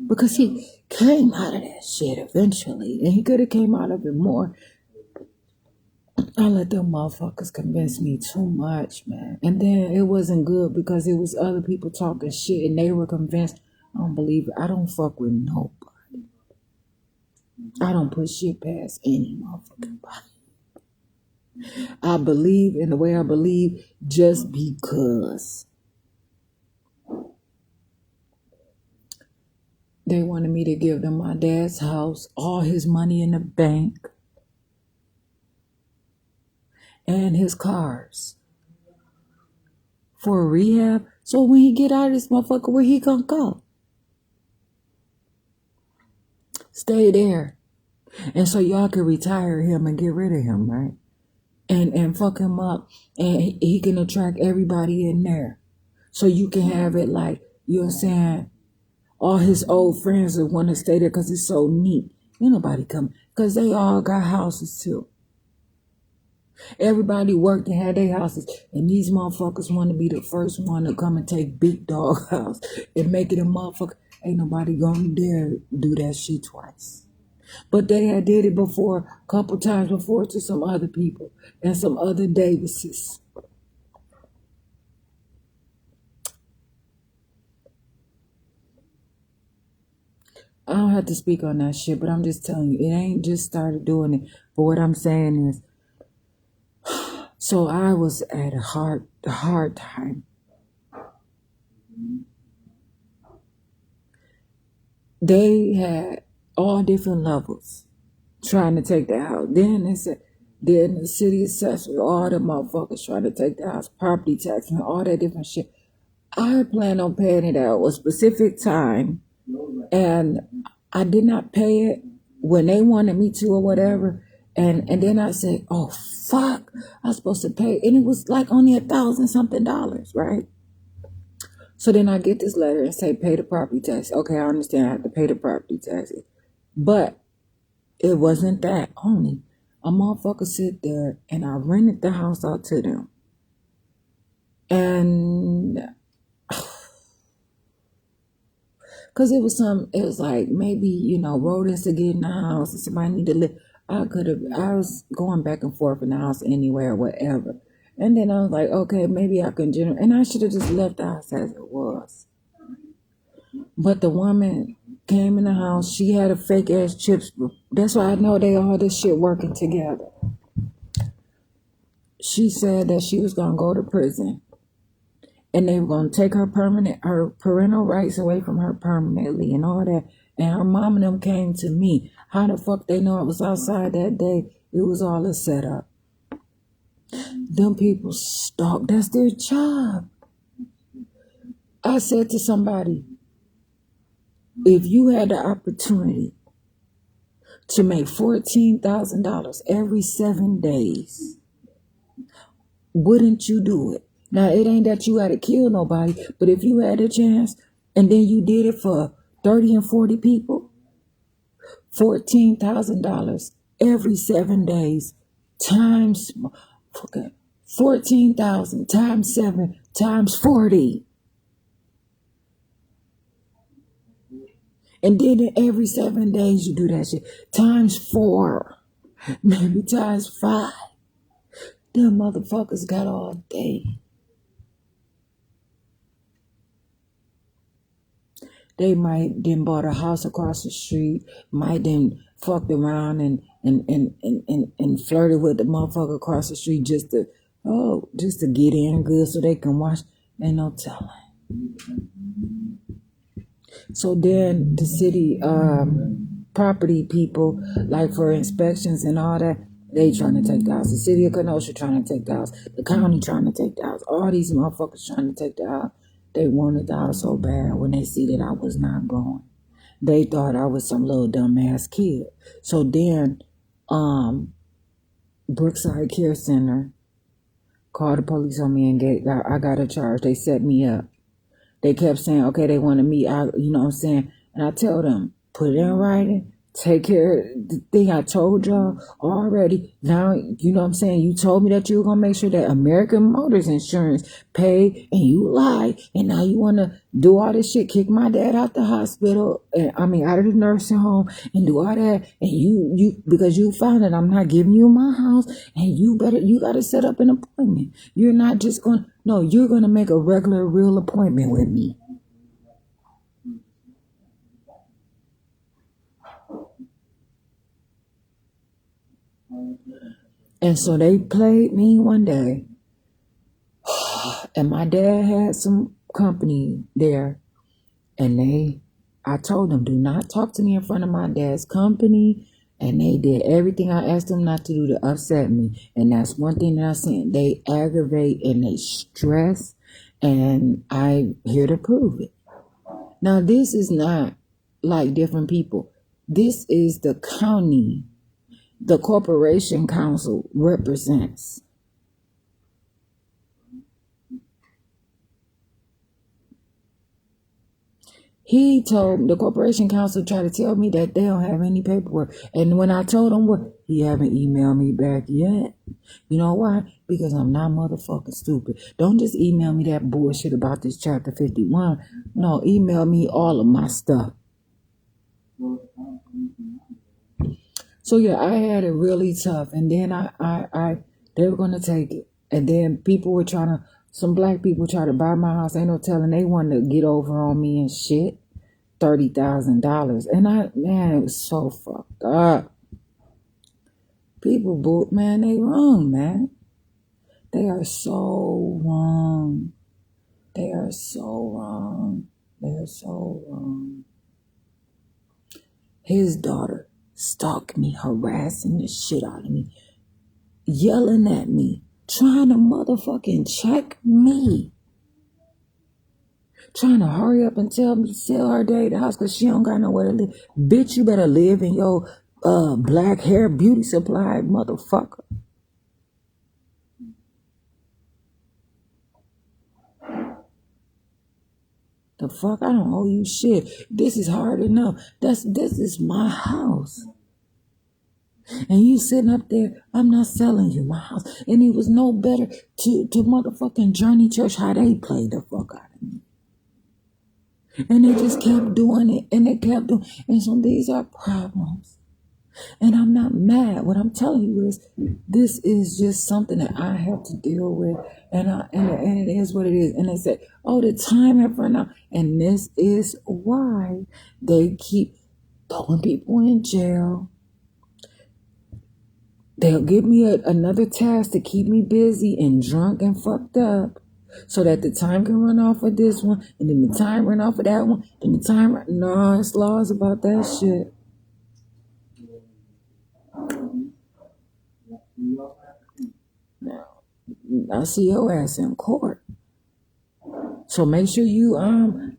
because he came out of that shit eventually, and he could have came out of it more. I let them motherfuckers convince me too much, man. And then it wasn't good because it was other people talking shit and they were convinced. I don't believe it. I don't fuck with nobody. I don't put shit past any motherfucking body. I believe in the way I believe just because. They wanted me to give them my dad's house, all his money in the bank, and his cars for a rehab. So when he get out of this motherfucker, where he gonna go? Stay there. And so y'all can retire him and get rid of him, right? And fuck him up. And he can attract everybody in there. So you can have it like, you know what I'm saying? All his old friends that want to stay there because it's so neat. Ain't nobody come. Because they all got houses too. Everybody worked and had their houses. And these motherfuckers want to be the first one to come and take big dog house and make it a motherfucker. Ain't nobody gonna dare do that shit twice. But they had did it before, a couple times before, to some other people and some other Davises. I don't have to speak on that shit, but I'm just telling you, it ain't just started doing it. But what I'm saying is, so I was at a hard time. They had all different levels trying to take the house. Then they said, then the city assessor, all the motherfuckers trying to take the house, property tax and all that different shit. I plan on paying it out a specific time, and I did not pay it when they wanted me to or whatever. And then I said, oh fuck, I was supposed to pay, and it was like only $1,000 something, right? So then I get this letter and say, pay the property tax. Okay, I understand I have to pay the property taxes. But it wasn't that only. A motherfucker sit there and I rented the house out to them. And because it was like maybe, rodents to get in the house and somebody need to live. I was going back and forth in the house anywhere, whatever. And then I was like, okay, maybe I can generate. And I should have just left the house as it was. But the woman came in the house. She had a fake ass chips. That's why I know they all this shit working together. She said that she was going to go to prison. And they were going to take her parental rights away from her permanently and all that. And her mom and them came to me. How the fuck they know I was outside that day? It was all a setup. Them people stalk. That's their job. I said to somebody, if you had the opportunity to make $14,000 every 7 days, wouldn't you do it? Now, it ain't that you had to kill nobody, but if you had a chance and then you did it for 30 and 40 people, $14,000 every 7 days times 14,000 times 7 times 40. And then every 7 days you do that shit times 4, maybe times 5. Them motherfuckers got all day. They might then bought a house across the street, might then fucked around and flirted with the motherfucker across the street just to get in good so they can watch. Ain't no telling. So then the city property people, like for inspections and all that, they trying to take the house. The city of Kenosha trying to take the house. The county trying to take the house. All these motherfuckers trying to take the house. They wanted the house so bad when they see that I was not going. They thought I was some little dumbass kid. So then Brookside Care Center called the police on me and I got a charge. They set me up. They kept saying, okay, they want to meet out, you know what I'm saying? And I tell them, put it in writing, take care of the thing I told y'all already. Now, you know what I'm saying? You told me that you were going to make sure that American Motors Insurance paid, and you lied. And now you want to do all this shit, kick my dad out the hospital, out of the nursing home, and do all that. And you because you found that I'm not giving you my house, and you got to set up an appointment. You're not just going, no, you're going to make a regular, real appointment with me. And so they played me one day, and my dad had some company there, and I told them, do not talk to me in front of my dad's company, and they did everything I asked them not to do to upset me. And that's one thing that I said, they aggravate and they stress, And I'm here to prove it. Now, this is not like different people. This is the county the corporation council represents. He told the corporation council tried to tell me that they don't have any paperwork. And when I told him what, he haven't emailed me back yet. You know why? Because I'm not motherfucking stupid. Don't just email me that bullshit about this chapter 51. No, email me all of my stuff. So yeah, I had it really tough. And then they were gonna take it. And then people were some black people tried to buy my house. Ain't no telling they wanted to get over on me and shit. $30,000. And man, it was so fucked up. People, man, they wrong, man. They are so wrong. They are so wrong. They are so wrong. His daughter stalked me, harassing the shit out of me, yelling at me, trying to motherfucking check me. Trying to hurry up and tell me to sell her day the house because she don't got nowhere to live. Bitch, you better live in your black hair beauty supply, motherfucker. The fuck? I don't owe you shit. This is hard enough. This is my house. And you sitting up there, I'm not selling you my house. And it was no better to motherfucking Journey Church how they played the fuck out of me. And they just kept doing it, and they kept doing it. And so these are problems. And I'm not mad. What I'm telling you is this is just something that I have to deal with. And it is what it is. And they say, oh, the time have run out. And this is why they keep throwing people in jail. They'll give me another task to keep me busy and drunk and fucked up. So that the time can run off of this one, and then the time run off of that one, and the time no, it's laws about that shit. Now, I see your ass in court. So make sure you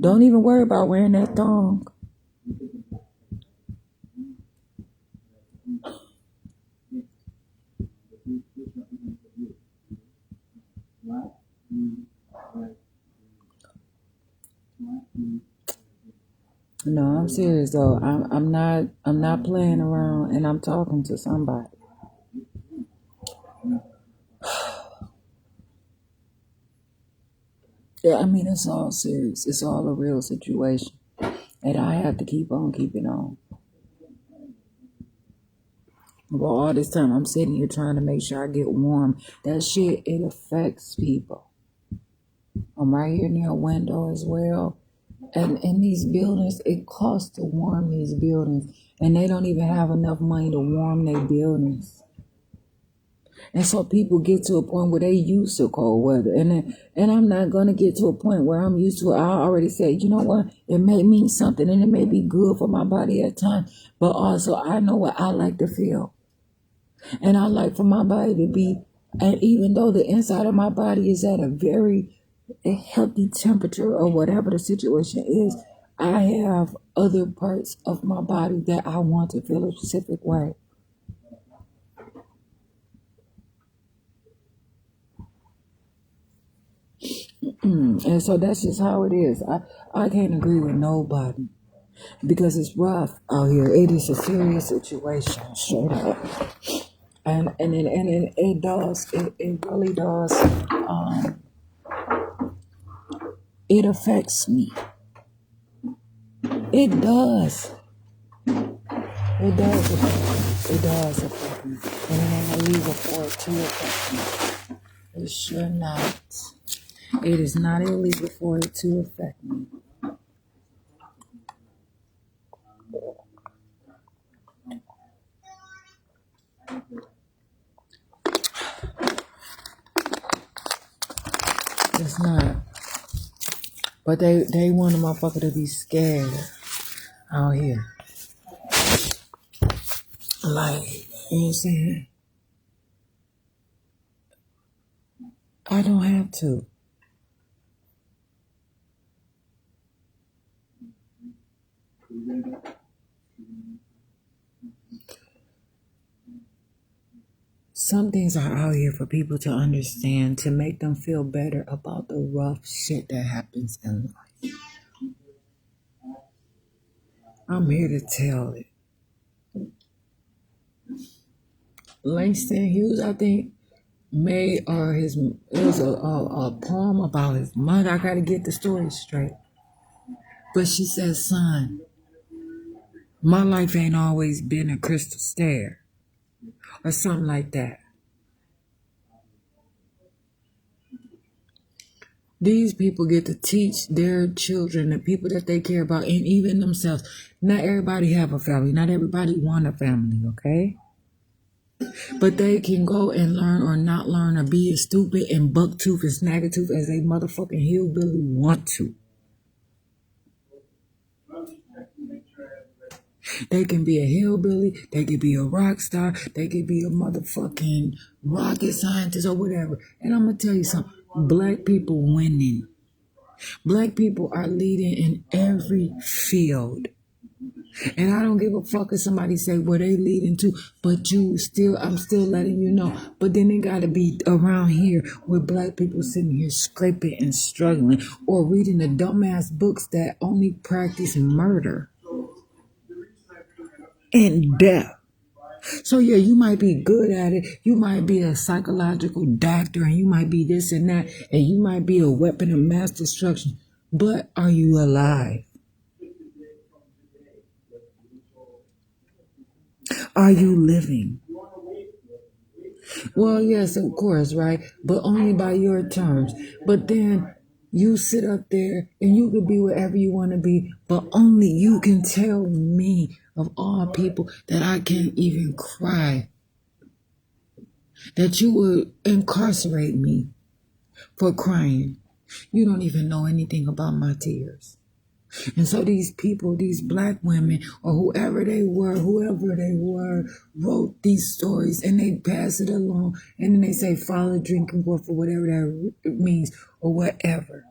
don't even worry about wearing that thong. No, I'm serious though. I'm not playing around, and I'm talking to somebody. Yeah, I mean it's all serious. It's all a real situation, and I have to keep on keeping on. Well, all this time I'm sitting here trying to make sure I get warm. That shit, it affects people. I'm right here near a window as well. And in these buildings, it costs to warm these buildings. And they don't even have enough money to warm their buildings. And so people get to a point where they used to cold weather. And I'm not going to get to a point where I'm used to it. I already said, you know what? It may mean something and it may be good for my body at times. But also, I know what I like to feel. And I like for my body to be, and even though the inside of my body is at a very healthy temperature or whatever the situation is, I have other parts of my body that I want to feel a specific way. And so that's just how it is. I can't agree with nobody because it's rough out here. It is a serious situation, straight up. And it does. It really does. It affects me. It does. It does affect me. It does affect me. And it ain't illegal for it to affect me. It should not. It is not illegal for it to affect me. It's not. But they want a motherfucker to be scared out here. Like, you know what I'm saying? I don't have to. Some things are out here for people to understand, to make them feel better about the rough shit that happens in life. I'm here to tell it. Langston Hughes, I think, made it was a poem about his mother. I gotta get the story straight. But she says, son, my life ain't always been a crystal stair or something like that. These people get to teach their children, the people that they care about, and even themselves. Not everybody have a family. Not everybody want a family, okay? But they can go and learn or not learn or be as stupid and bucktooth and snaggertooth as they motherfucking hillbilly want to. They can be a hillbilly, they could be a rock star, they could be a motherfucking rocket scientist or whatever. And I'm going to tell you something. Black people winning. Black people are leading in every field. And I don't give a fuck if somebody say, well, they leading too, but I'm still letting you know. But then they got to be around here with black people sitting here scraping and struggling or reading the dumbass books that only practice murder and death. So yeah, you might be good at it. You might be a psychological doctor and you might be this and that. And you might be a weapon of mass destruction. But are you alive? Are you living? Well, yes, of course, right? But only by your terms. But then you sit up there and you could be wherever you want to be, but only you can tell me of all people that I can't even cry. That you would incarcerate me for crying. You don't even know anything about my tears. And so these people, these black women, or whoever they were, wrote these stories and they pass it along. And then they say, follow drinking water for whatever that means or whatever.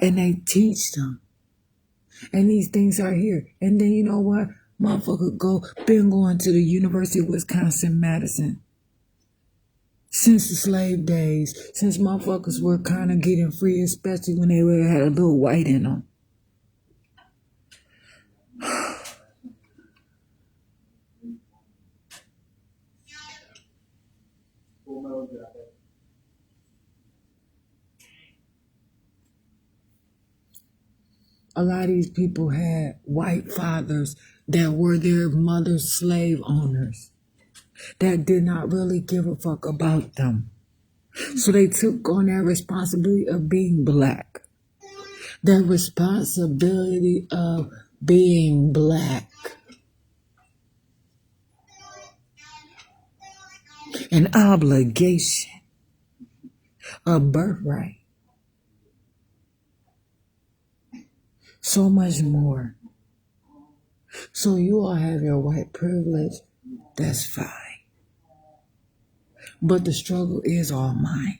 And they teach them. And these things are here. And then you know what? Motherfucker been going to the University of Wisconsin-Madison. Since the slave days, since motherfuckers were kind of getting free, especially when they had a little white in them. A lot of these people had white fathers that were their mother's slave owners that did not really give a fuck about them. So they took on that responsibility of being black. That responsibility of being black. An obligation. A birthright. So much more. So you all have your white privilege. That's fine. But the struggle is all mine.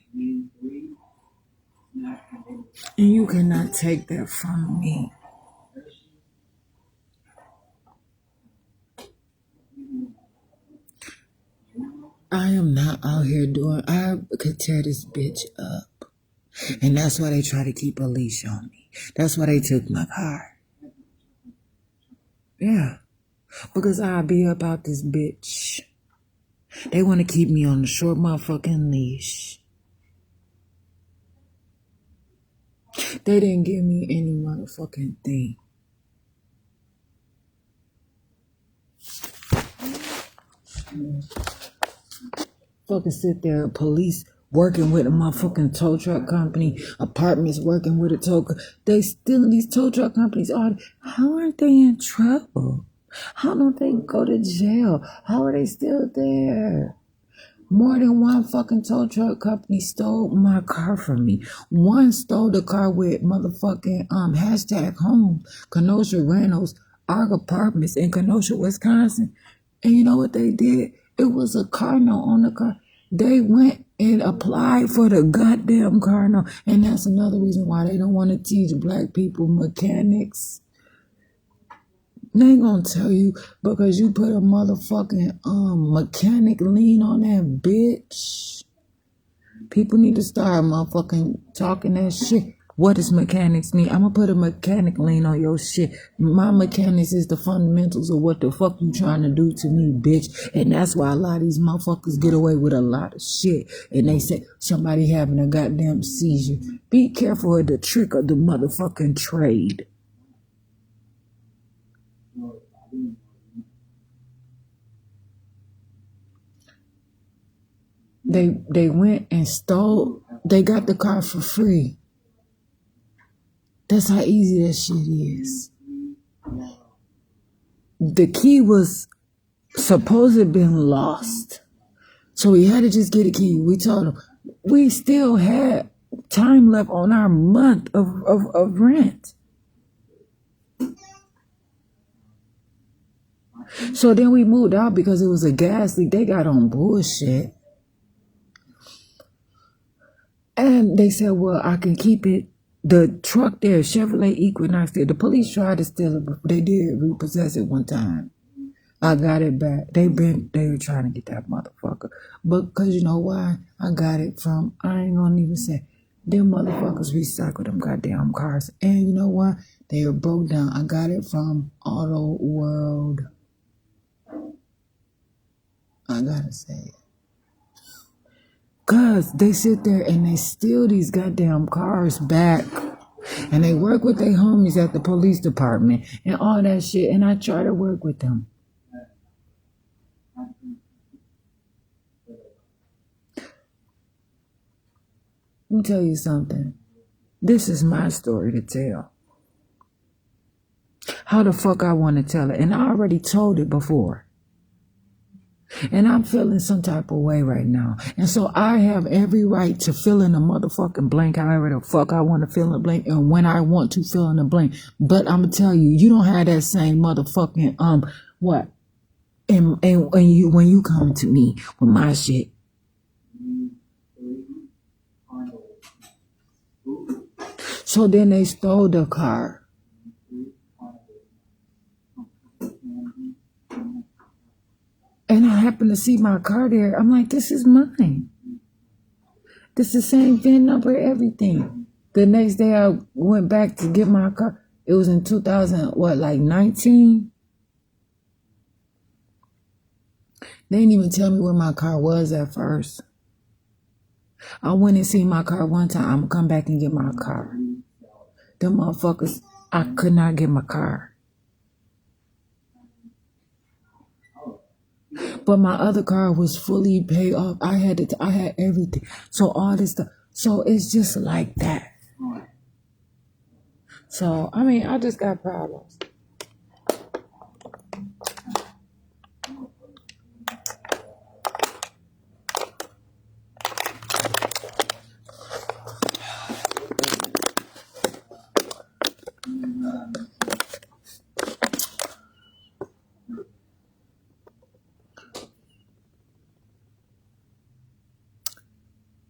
And you cannot take that from me. I am not out here I could tear this bitch up. And that's why they try to keep a leash on me. That's why they took my car. Yeah. Because I'll be about this bitch. They want to keep me on the short motherfucking leash. They didn't give me any motherfucking thing. Fucking sit there, police working with a motherfucking tow truck company, apartments working with a tow. They still, these tow truck companies are, how aren't they in trouble? How don't they go to jail? How are they still there? More than one fucking tow truck company stole my car from me. One stole the car with motherfucking #home, Kenosha Reynolds, our apartments in Kenosha, Wisconsin. And you know what they did? It was a car note on the car. They went and applied for the goddamn car note. And that's another reason why they don't want to teach black people mechanics. They ain't gonna tell you because you put a motherfucking mechanic lien on that bitch. People need to start motherfucking talking that shit. What does mechanics mean? I'm gonna put a mechanic lien on your shit. My mechanics is the fundamentals of what the fuck you trying to do to me, bitch. And that's why a lot of these motherfuckers get away with a lot of shit. And they say somebody having a goddamn seizure. Be careful of the trick of the motherfucking trade. They went and stole. They got the car for free. That's how easy that shit is. The key was supposed to have been lost. So we had to just get a key. We told him we still had time left on our month of rent. So then we moved out because it was a gas leak. They got on bullshit. And they said, well, I can keep it. The truck there, Chevrolet Equinox there, the police tried to steal it, but they did repossess it one time. I got it back. They were trying to get that motherfucker. But because you know why? I got it from, I ain't gonna even say, them motherfuckers recycle them goddamn cars. And you know what? They were broke down. I got it from Auto World. I gotta say it. Cause they sit there and they steal these goddamn cars back. And they work with their homies at the police department and all that shit. And I try to work with them. Let me tell you something. This is my story to tell. How the fuck I want to tell it. And I already told it before. And I'm feeling some type of way right now. And so I have every right to fill in a motherfucking blank however the fuck I want to fill in a blank and when I want to fill in a blank. But I'm going to tell you, you don't have that same motherfucking, what? And when you come to me with my shit. So then they stole the car. And I happened to see my car there. I'm like, this is mine. This is the same VIN number, everything. The next day I went back to get my car. It was in 19? They didn't even tell me where my car was at first. I went and seen my car one time. I'm going to come back and get my car. Them motherfuckers, I could not get my car. But my other car was fully paid off. I had everything. So all this stuff. So it's just like that. So, I mean, I just got problems.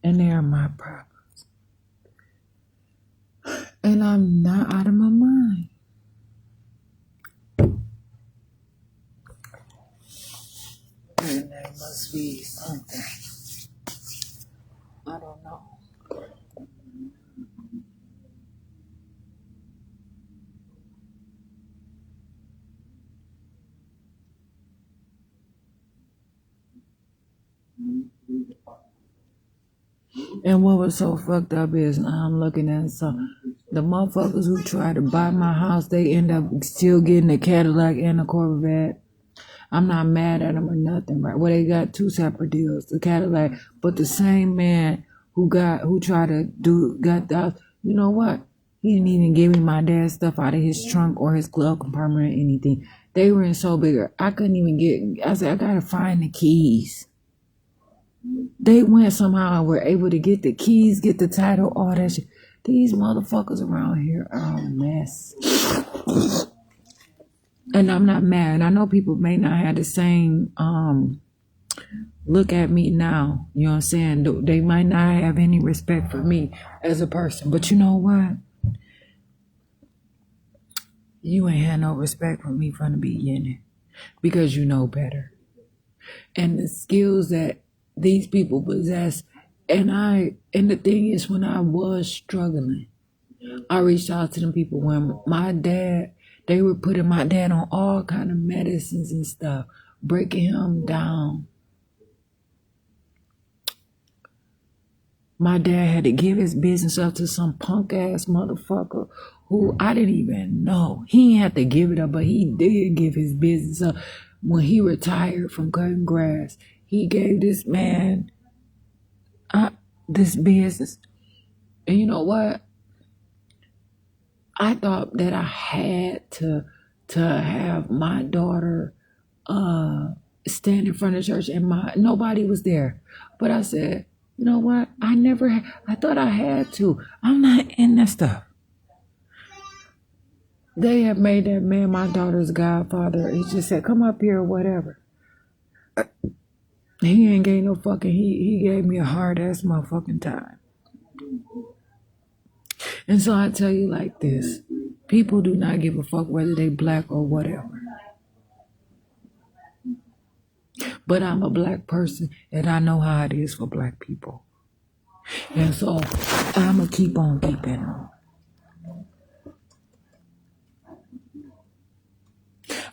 And they are my problems. And I'm not out of my mind. And there must be something. I don't know. And what was so fucked up is I'm looking at the motherfuckers who try to buy my house, they end up still getting a Cadillac and a Corvette. I'm not mad at them or nothing, right? Well, they got two separate deals, the Cadillac, but the same man who got that, you know what? He didn't even give me my dad's stuff out of his trunk or his glove compartment or anything. They were in so bigger, I couldn't even I said, I gotta find the keys. They went somehow and were able to get the keys, get the title, all that shit. These motherfuckers around here are a mess. And I'm not mad. I know people may not have the same look at me now. You know what I'm saying? They might not have any respect for me as a person. But you know what? You ain't had no respect for me from the beginning because you know better. And the skills that these people possess, and the thing is, when I was struggling, I reached out to them people when my dad, they were putting my dad on all kind of medicines and stuff, breaking him down. My dad had to give his business up to some punk ass motherfucker who I didn't even know. He ain't had to give it up, but he did give his business up. When he retired from cutting grass, he gave this man this business. And you know what? I thought that I had to have my daughter stand in front of church, and nobody was there. But I said, you know what? I thought I had to. I'm not in that stuff. They have made that man my daughter's godfather. He just said, come up here or whatever. He ain't gave no fucking, he gave me a hard ass motherfucking time. And so I tell you like this, people do not give a fuck whether they black or whatever. But I'm a black person and I know how it is for black people. And so I'm going to keep on keeping on.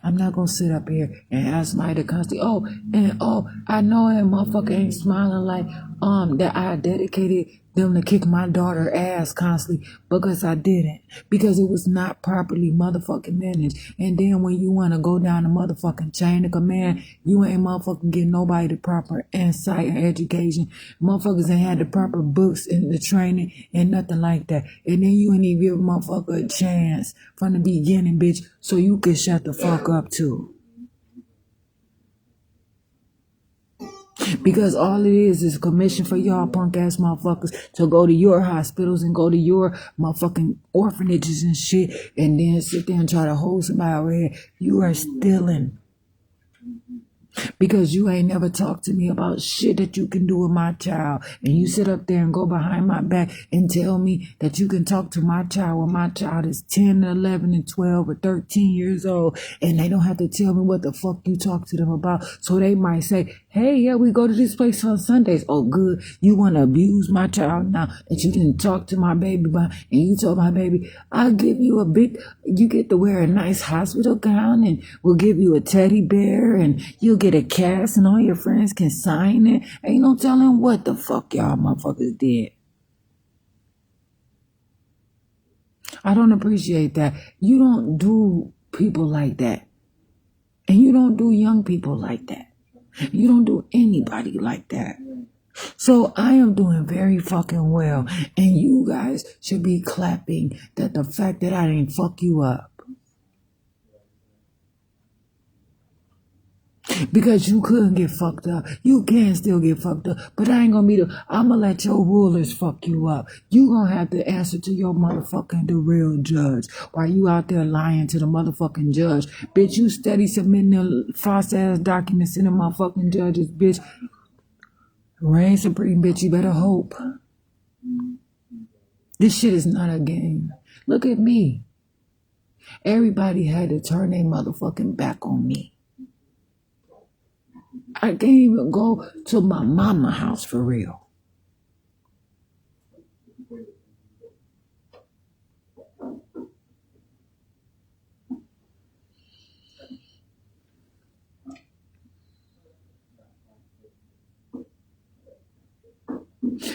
I'm not going to sit up here and ask somebody to constantly, I know that motherfucker ain't smiling like that I dedicated them to kick my daughter ass constantly because I didn't. Because it was not properly motherfucking managed. And then when you want to go down the motherfucking chain of command, you ain't motherfucking get nobody the proper insight and education. Motherfuckers ain't had the proper books and the training and nothing like that. And then you ain't even give a motherfucker a chance from the beginning, bitch, so you can shut the fuck up too. Because all it is a commission for y'all punk ass motherfuckers to go to your hospitals and go to your motherfucking orphanages and shit and then sit there and try to hold somebody over here. You are stealing. Because you ain't never talked to me about shit that you can do with my child. And you sit up there and go behind my back and tell me that you can talk to my child when my child is 10, 11, and 12 or 13 years old. And they don't have to tell me what the fuck you talk to them about. So they might say, hey, yeah, we go to this place on Sundays. Oh, good. You want to abuse my child now that you didn't talk to my baby about. And you told my baby, I'll give you you get to wear a nice hospital gown and we'll give you a teddy bear and you'll get a cast and all your friends can sign it. Ain't no telling what the fuck y'all motherfuckers did. I don't appreciate that. You don't do people like that. And you don't do young people like that. You don't do anybody like that. So I am doing very fucking well. And you guys should be clapping that the fact that I didn't fuck you up. Because you couldn't get fucked up. You can still get fucked up. But I ain't gonna I'm gonna let your rulers fuck you up. You gonna have to answer to your motherfucking the real judge. While you out there lying to the motherfucking judge. Bitch, you steady submitting the false ass documents in the motherfucking judges, bitch. Reign supreme, bitch, you better hope. This shit is not a game. Look at me. Everybody had to turn their motherfucking back on me. I can't even go to my mama house for real.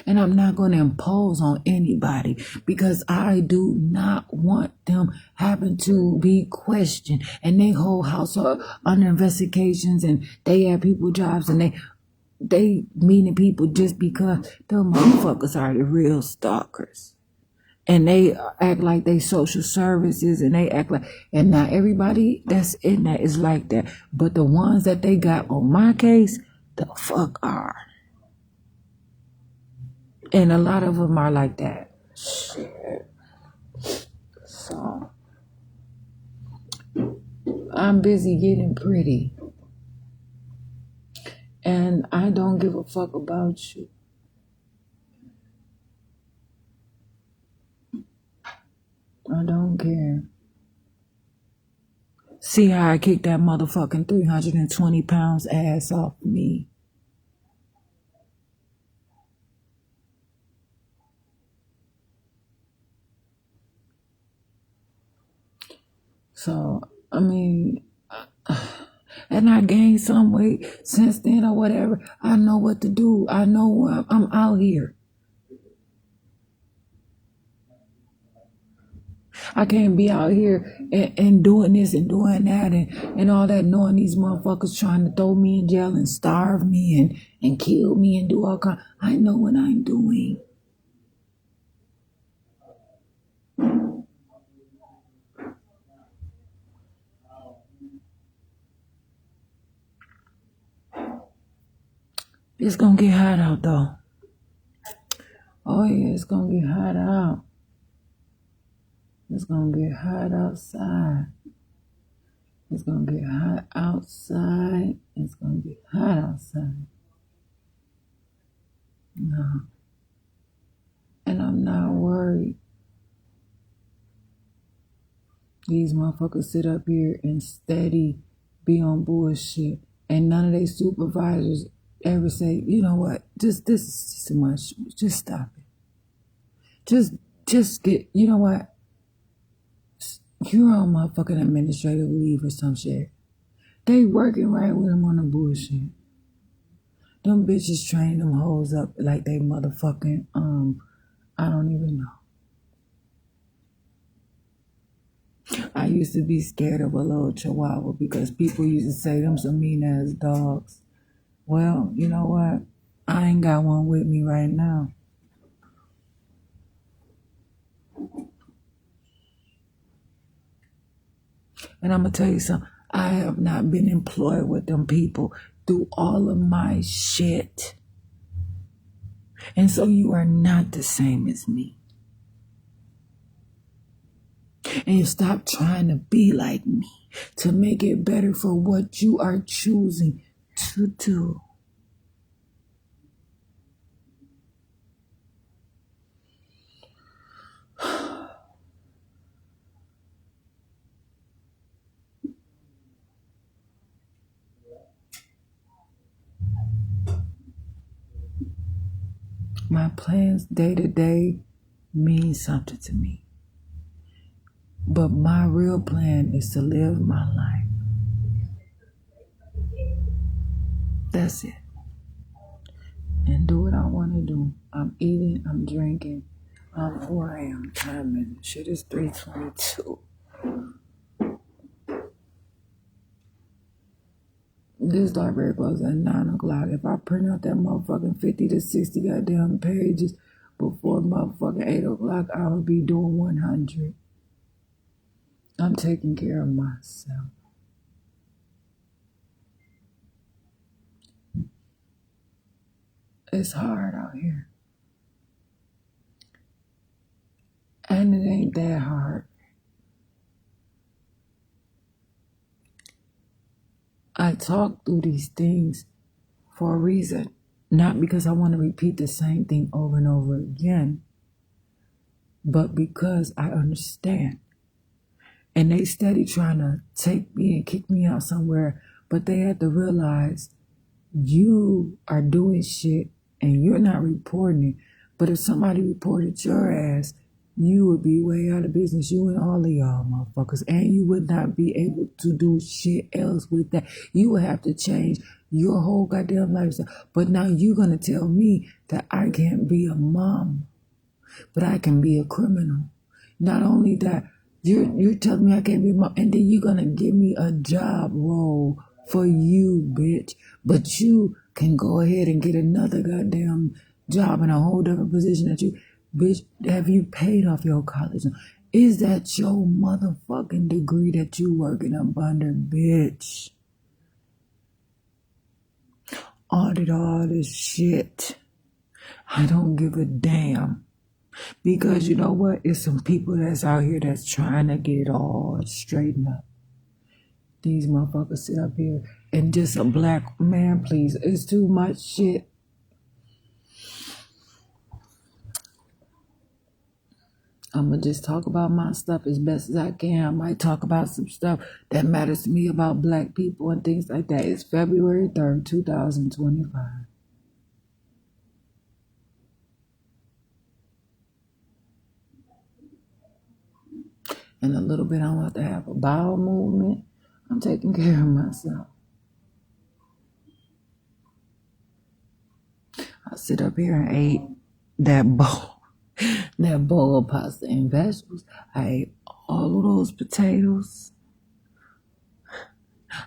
And I'm not going to impose on anybody because I do not want them having to be questioned. And they whole house are under investigations and they have people jobs and they meeting people just because them motherfuckers are the real stalkers. And they act like they social services and they act like, and not everybody that's in that is like that. But the ones that they got on my case, the fuck are. And a lot of them are like that. Shit. So, I'm busy getting pretty. And I don't give a fuck about you. I don't care. See how I kicked that motherfucking 320 pounds ass off me. So, I mean, and I gained some weight since then or whatever. I know what to do. I know I'm out here. I can't be out here and doing this and doing that and all that, knowing these motherfuckers trying to throw me in jail and starve me and kill me and do all kind. I know what I'm doing. It's gonna get hot out though. Oh yeah, it's gonna get hot out. It's gonna get hot outside. It's gonna get hot outside. It's gonna get hot outside. No. And I'm not worried. These motherfuckers sit up here and steady be on bullshit. And none of their supervisors ever say, you know what, just this is too much. Just stop it. Just get, you know what? You're on motherfucking administrative leave or some shit. They working right with them on the bullshit. Them bitches train them hoes up like they motherfucking, I don't even know. I used to be scared of a little chihuahua because people used to say them some mean ass dogs. Well, you know what? I ain't got one with me right now. And I'm going to tell you something. I have not been employed with them people through all of my shit. And so you are not the same as me. And you stop trying to be like me to make it better for what you are choosing to do. My plans day to day mean something to me. But my real plan is to live my life. That's it. And do what I want to do. I'm eating, I'm drinking. I'm who I am. Timing. Shit is 3:22. This library closes at 9 o'clock. If I print out that motherfucking 50 to 60 goddamn pages before motherfucking 8 o'clock, I will be doing 100. I'm taking care of myself. It's hard out here. And it ain't that hard. I talk through these things for a reason. Not because I want to repeat the same thing over and over again, but because I understand. And they steady trying to take me and kick me out somewhere, but they have to realize you are doing shit and you're not reporting it. But if somebody reported your ass, you would be way out of business, you and all of y'all motherfuckers, and you would not be able to do shit else with that. You would have to change your whole goddamn lifestyle. But now you're gonna tell me that I can't be a mom, but I can be a criminal. Not only that, you're telling me I can't be a mom, and then you're gonna give me a job role for you, bitch. But you can go ahead and get another goddamn job in a whole different position that you, bitch, have you paid off your college? Is that your motherfucking degree that you working up under, bitch? Audit all this shit. I don't give a damn. Because you know what? It's some people that's out here that's trying to get it all straightened up. These motherfuckers sit up here and just a black man, please. It's too much shit. I'm going to just talk about my stuff as best as I can. I might talk about some stuff that matters to me about black people and things like that. It's February 3rd, 2025. In a little bit, I'm about to have a bowel movement. I'm taking care of myself. I sit up here and ate that bowl of pasta and vegetables. I ate all of those potatoes.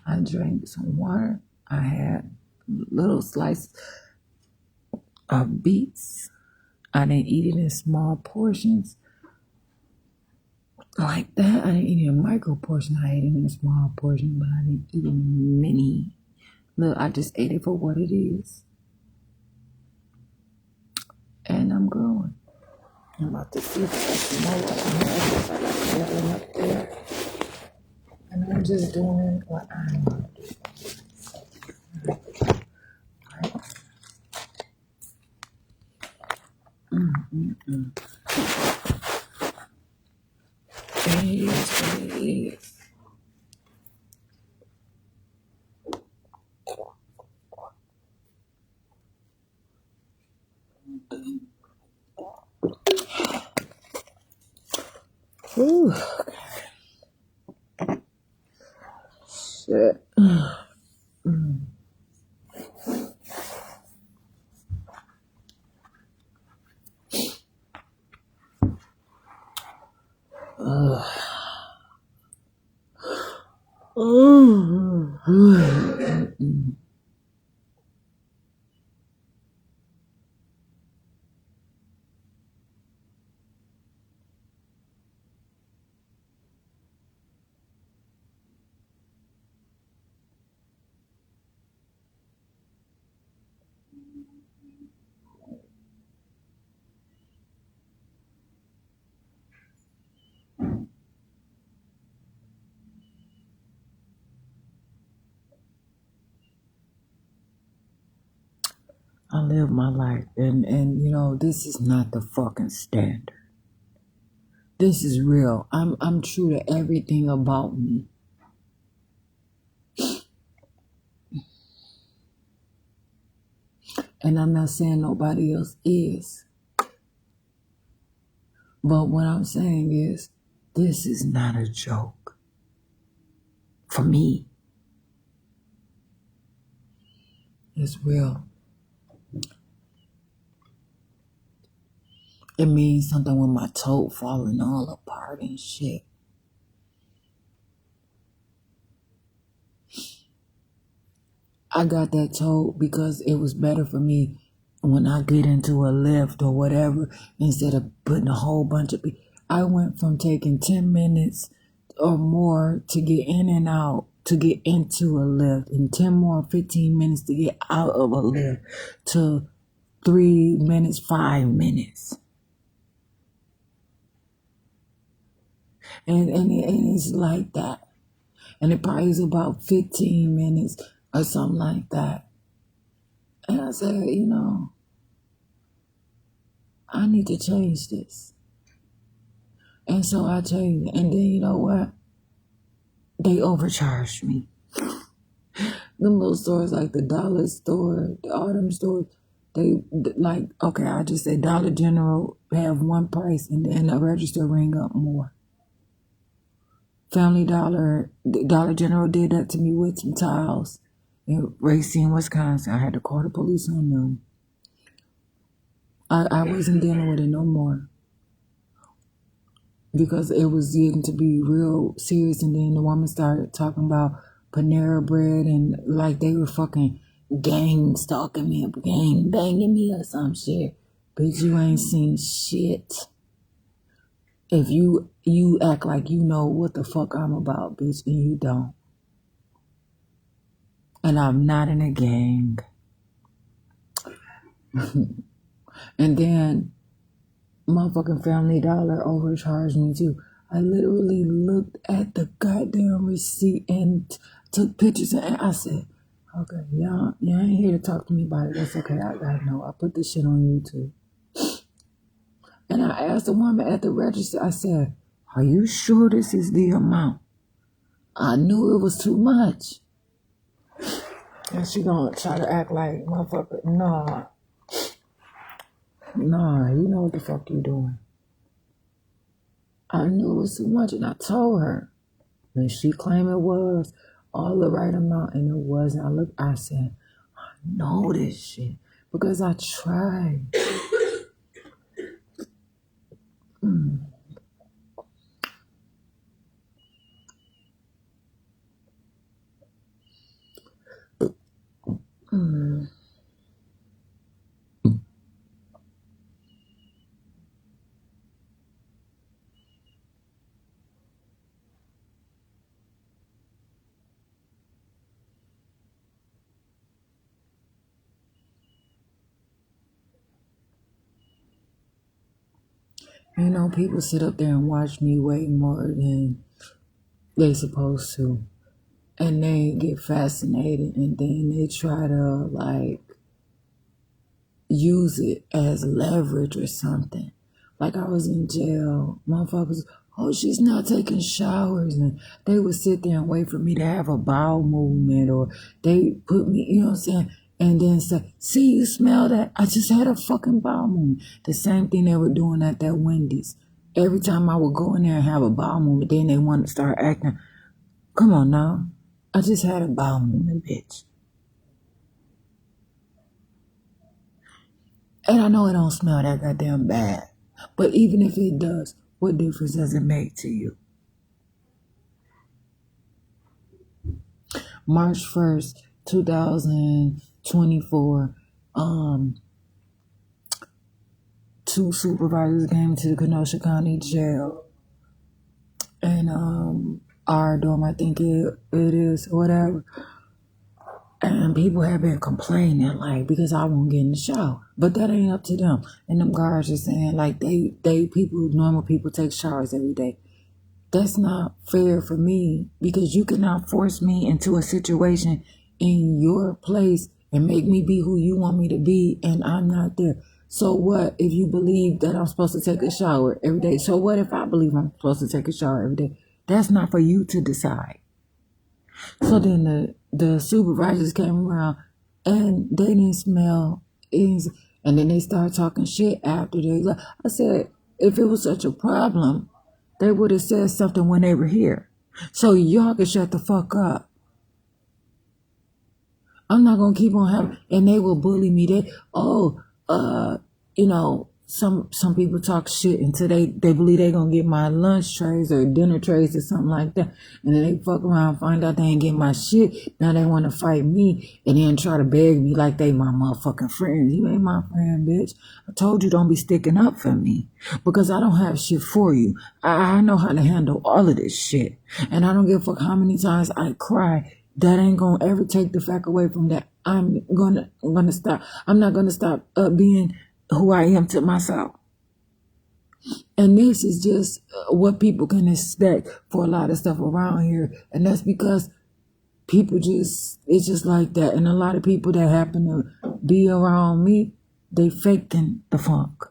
I drank some water. I had little slices of beets. I didn't eat it in small portions like that. I didn't eat it in micro portions. I ate it in a small portion, but I didn't eat it in mini. Look, I just ate it for what it is. And I'm growing. I'm about to see if I got some more I got yelling up there. And I'm just doing what I want to do. And it is what it is. Whew. Shit. I live my life, and you know, this is not the fucking standard. This is real. I'm true to everything about me. And I'm not saying nobody else is. But what I'm saying is, this is not a joke. For me. It's real. It means something when my toe falling all apart and shit. I got that toe because it was better for me when I get into a lift or whatever, instead of putting a whole bunch of people. I went from taking 10 minutes or more to get in and out, to get into a lift, and 10 more, 15 minutes to get out of a lift, to 3 minutes, 5 minutes. And it's like that. And it probably is about 15 minutes or something like that. And I said, you know, I need to change this. And so I changed it. And then you know what? They overcharged me. Them little stores like the dollar store, all them stores, they like, okay, I just say Dollar General have one price and then the register ring up more. Family Dollar General did that to me with some tiles in Racine, Wisconsin. I had to call the police on them. I wasn't dealing with it no more because it was getting to be real serious. And then the woman started talking about Panera Bread and like they were fucking gang stalking me, gang banging me or some shit. Bitch, you ain't seen shit. If you act like you know what the fuck I'm about, bitch, and you don't. And I'm not in a gang. And then motherfucking Family Dollar overcharged me too. I literally looked at the goddamn receipt and took pictures and I said, okay, y'all ain't here to talk to me about it. That's okay. I know. I put this shit on YouTube. And I asked the woman at the register, I said, are you sure this is the amount? I knew it was too much. And she gonna try to act like, motherfucker, nah, you know what the fuck you doing. I knew it was too much, and I told her. And she claimed it was all the right amount, and it wasn't. I said, I know this shit because I tried. You know, people sit up there and watch me way more than they supposed to. And they get fascinated and then they try to like use it as leverage or something. Like I was in jail, motherfuckers, oh, she's not taking showers. And they would sit there and wait for me to have a bowel movement, or they put me, you know what I'm saying? And then say, see, you smell that? I just had a fucking bowel movement. The same thing they were doing at that Wendy's. Every time I would go in there and have a bowel movement, then they want to start acting, come on now. I just had a bowel movement, bitch. And I know it don't smell that goddamn bad. But even if it does, what difference does it make to you? March 1st, 2024, two supervisors came to the Kenosha County Jail. And our dorm, I think it is, whatever. And people have been complaining, like, because I won't get in the shower. But that ain't up to them. And them guards are saying, like, normal people take showers every day. That's not fair for me, because you cannot force me into a situation in your place and make me be who you want me to be, and I'm not there. So what if you believe that I'm supposed to take a shower every day? So what if I believe I'm supposed to take a shower every day? That's not for you to decide. So then the supervisors came around and they didn't smell anything. And then they started talking shit after they left. I said, if it was such a problem, they would have said something when they were here. So y'all can shut the fuck up. I'm not gonna keep on having, and they will bully me. You know, some people talk shit until they believe they gonna get my lunch trays or dinner trays or something like that, and then they fuck around, find out they ain't get my shit. Now they want to fight me and then try to beg me like they my motherfucking friends. You ain't my friend, bitch. I told you don't be sticking up for me because I don't have shit for you. I know how to handle all of this shit, and I don't give a fuck how many times I cry. That ain't gonna ever take the fact away from that. I'm gonna stop. I'm not gonna stop being who I am to myself. And this is just what people can expect for a lot of stuff around here. And that's because it's just like that. And a lot of people that happen to be around me, they faking the funk.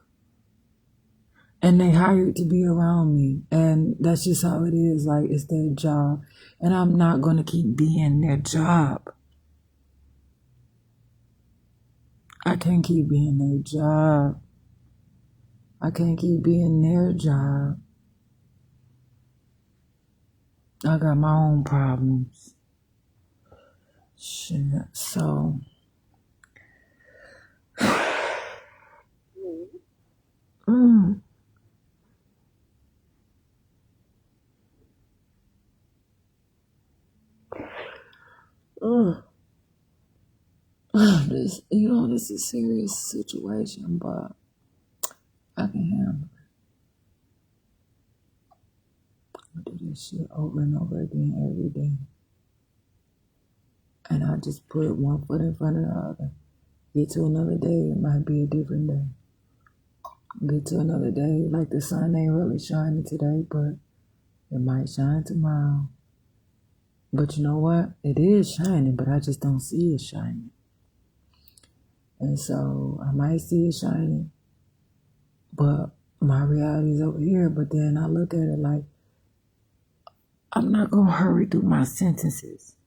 And they hired to be around me. And that's just how it is. Like, it's their job. And I'm not going to keep being their job. I can't keep being their job. I can't keep being their job. I got my own problems. Shit. So. This is a serious situation, but I can handle it. I do this shit over and over again every day. And I just put one foot in front of the other. Get to another day, it might be a different day. Get to another day, like the sun ain't really shining today, but it might shine tomorrow. But you know what? It is shining, but I just don't see it shining. And so I might see it shining, but my reality is over here. But then I look at it like, I'm not gonna hurry through my sentences.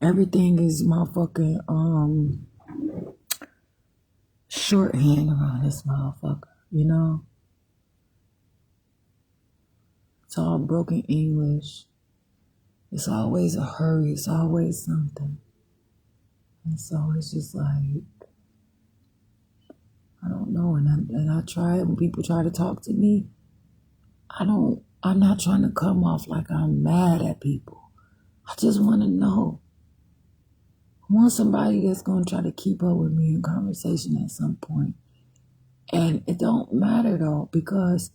Everything is motherfucking shorthand around this motherfucker, you know? It's all broken English. It's always a hurry. It's always something. And so it's just like, I don't know. And I try, when people try to talk to me, I'm not trying to come off like I'm mad at people. I just want to know. I want somebody that's going to try to keep up with me in conversation at some point. And it don't matter though, because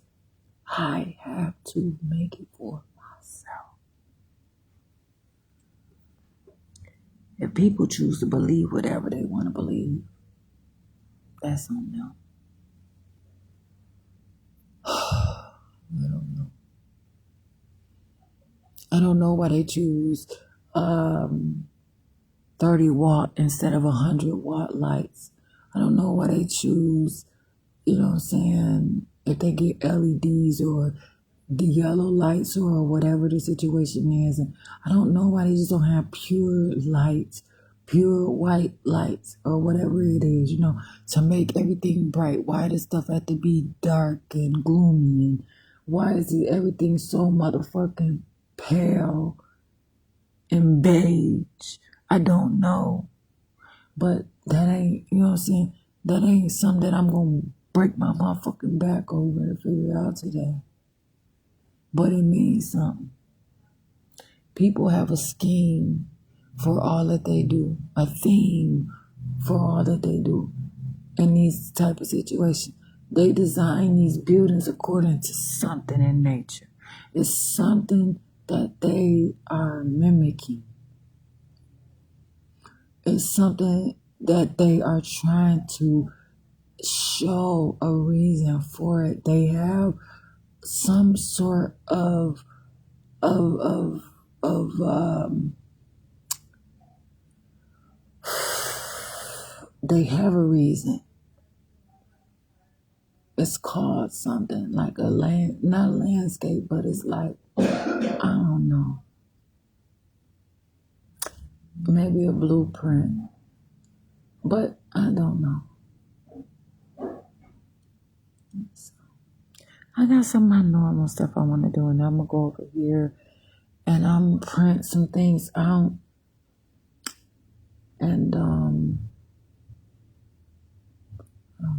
I have to make it for myself. If people choose to believe whatever they want to believe, that's on them. I don't know. I don't know why they choose 30 watt instead of 100 watt lights. I don't know why they choose, you know what I'm saying, if they get LEDs or the yellow lights or whatever the situation is. And I don't know why they just don't have pure lights, pure white lights or whatever it is, you know, to make everything bright. Why does stuff have to be dark and gloomy? And why is everything so motherfucking pale and beige? I don't know. But that ain't, you know what I'm saying? That ain't something that I'm going to break my motherfucking back over to figure out today. But it means something. People have a scheme for all that they do, a theme for all that they do in these type of situations. They design these buildings according to something in nature. It's something that they are mimicking. It's something that they are trying to show a reason for it. They have some sort of they have a reason. It's called something like not a landscape, but it's like, I don't know, maybe a blueprint, but I don't know. So, I got some of my normal stuff I want to do, and I'm gonna go over here and I'm print some things out, and I don't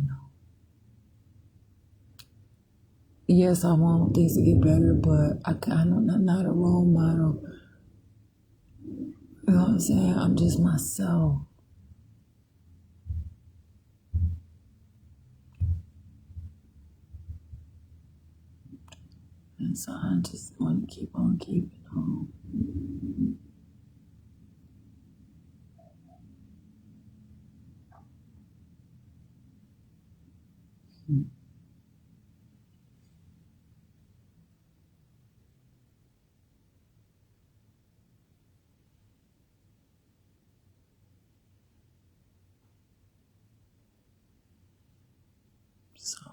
know. Yes, I want things to get better, but I'm not a role model. You know what I'm saying? I'm just myself. And so I just want to keep on keeping on. So,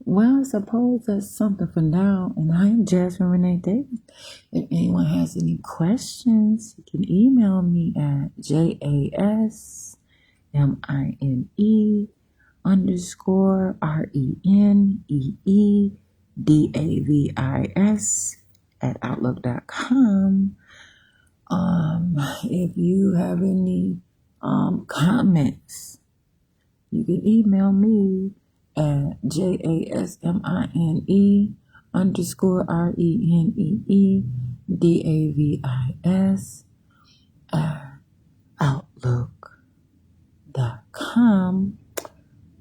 well, I suppose that's something for now. And I am Jasmine Renee Davis. If anyone has any questions, you can email me at JASMINE_RENEDAVIS@outlook.com. If you have any comments, you can email me at JASMINE_RENEDAVIS@outlook.com.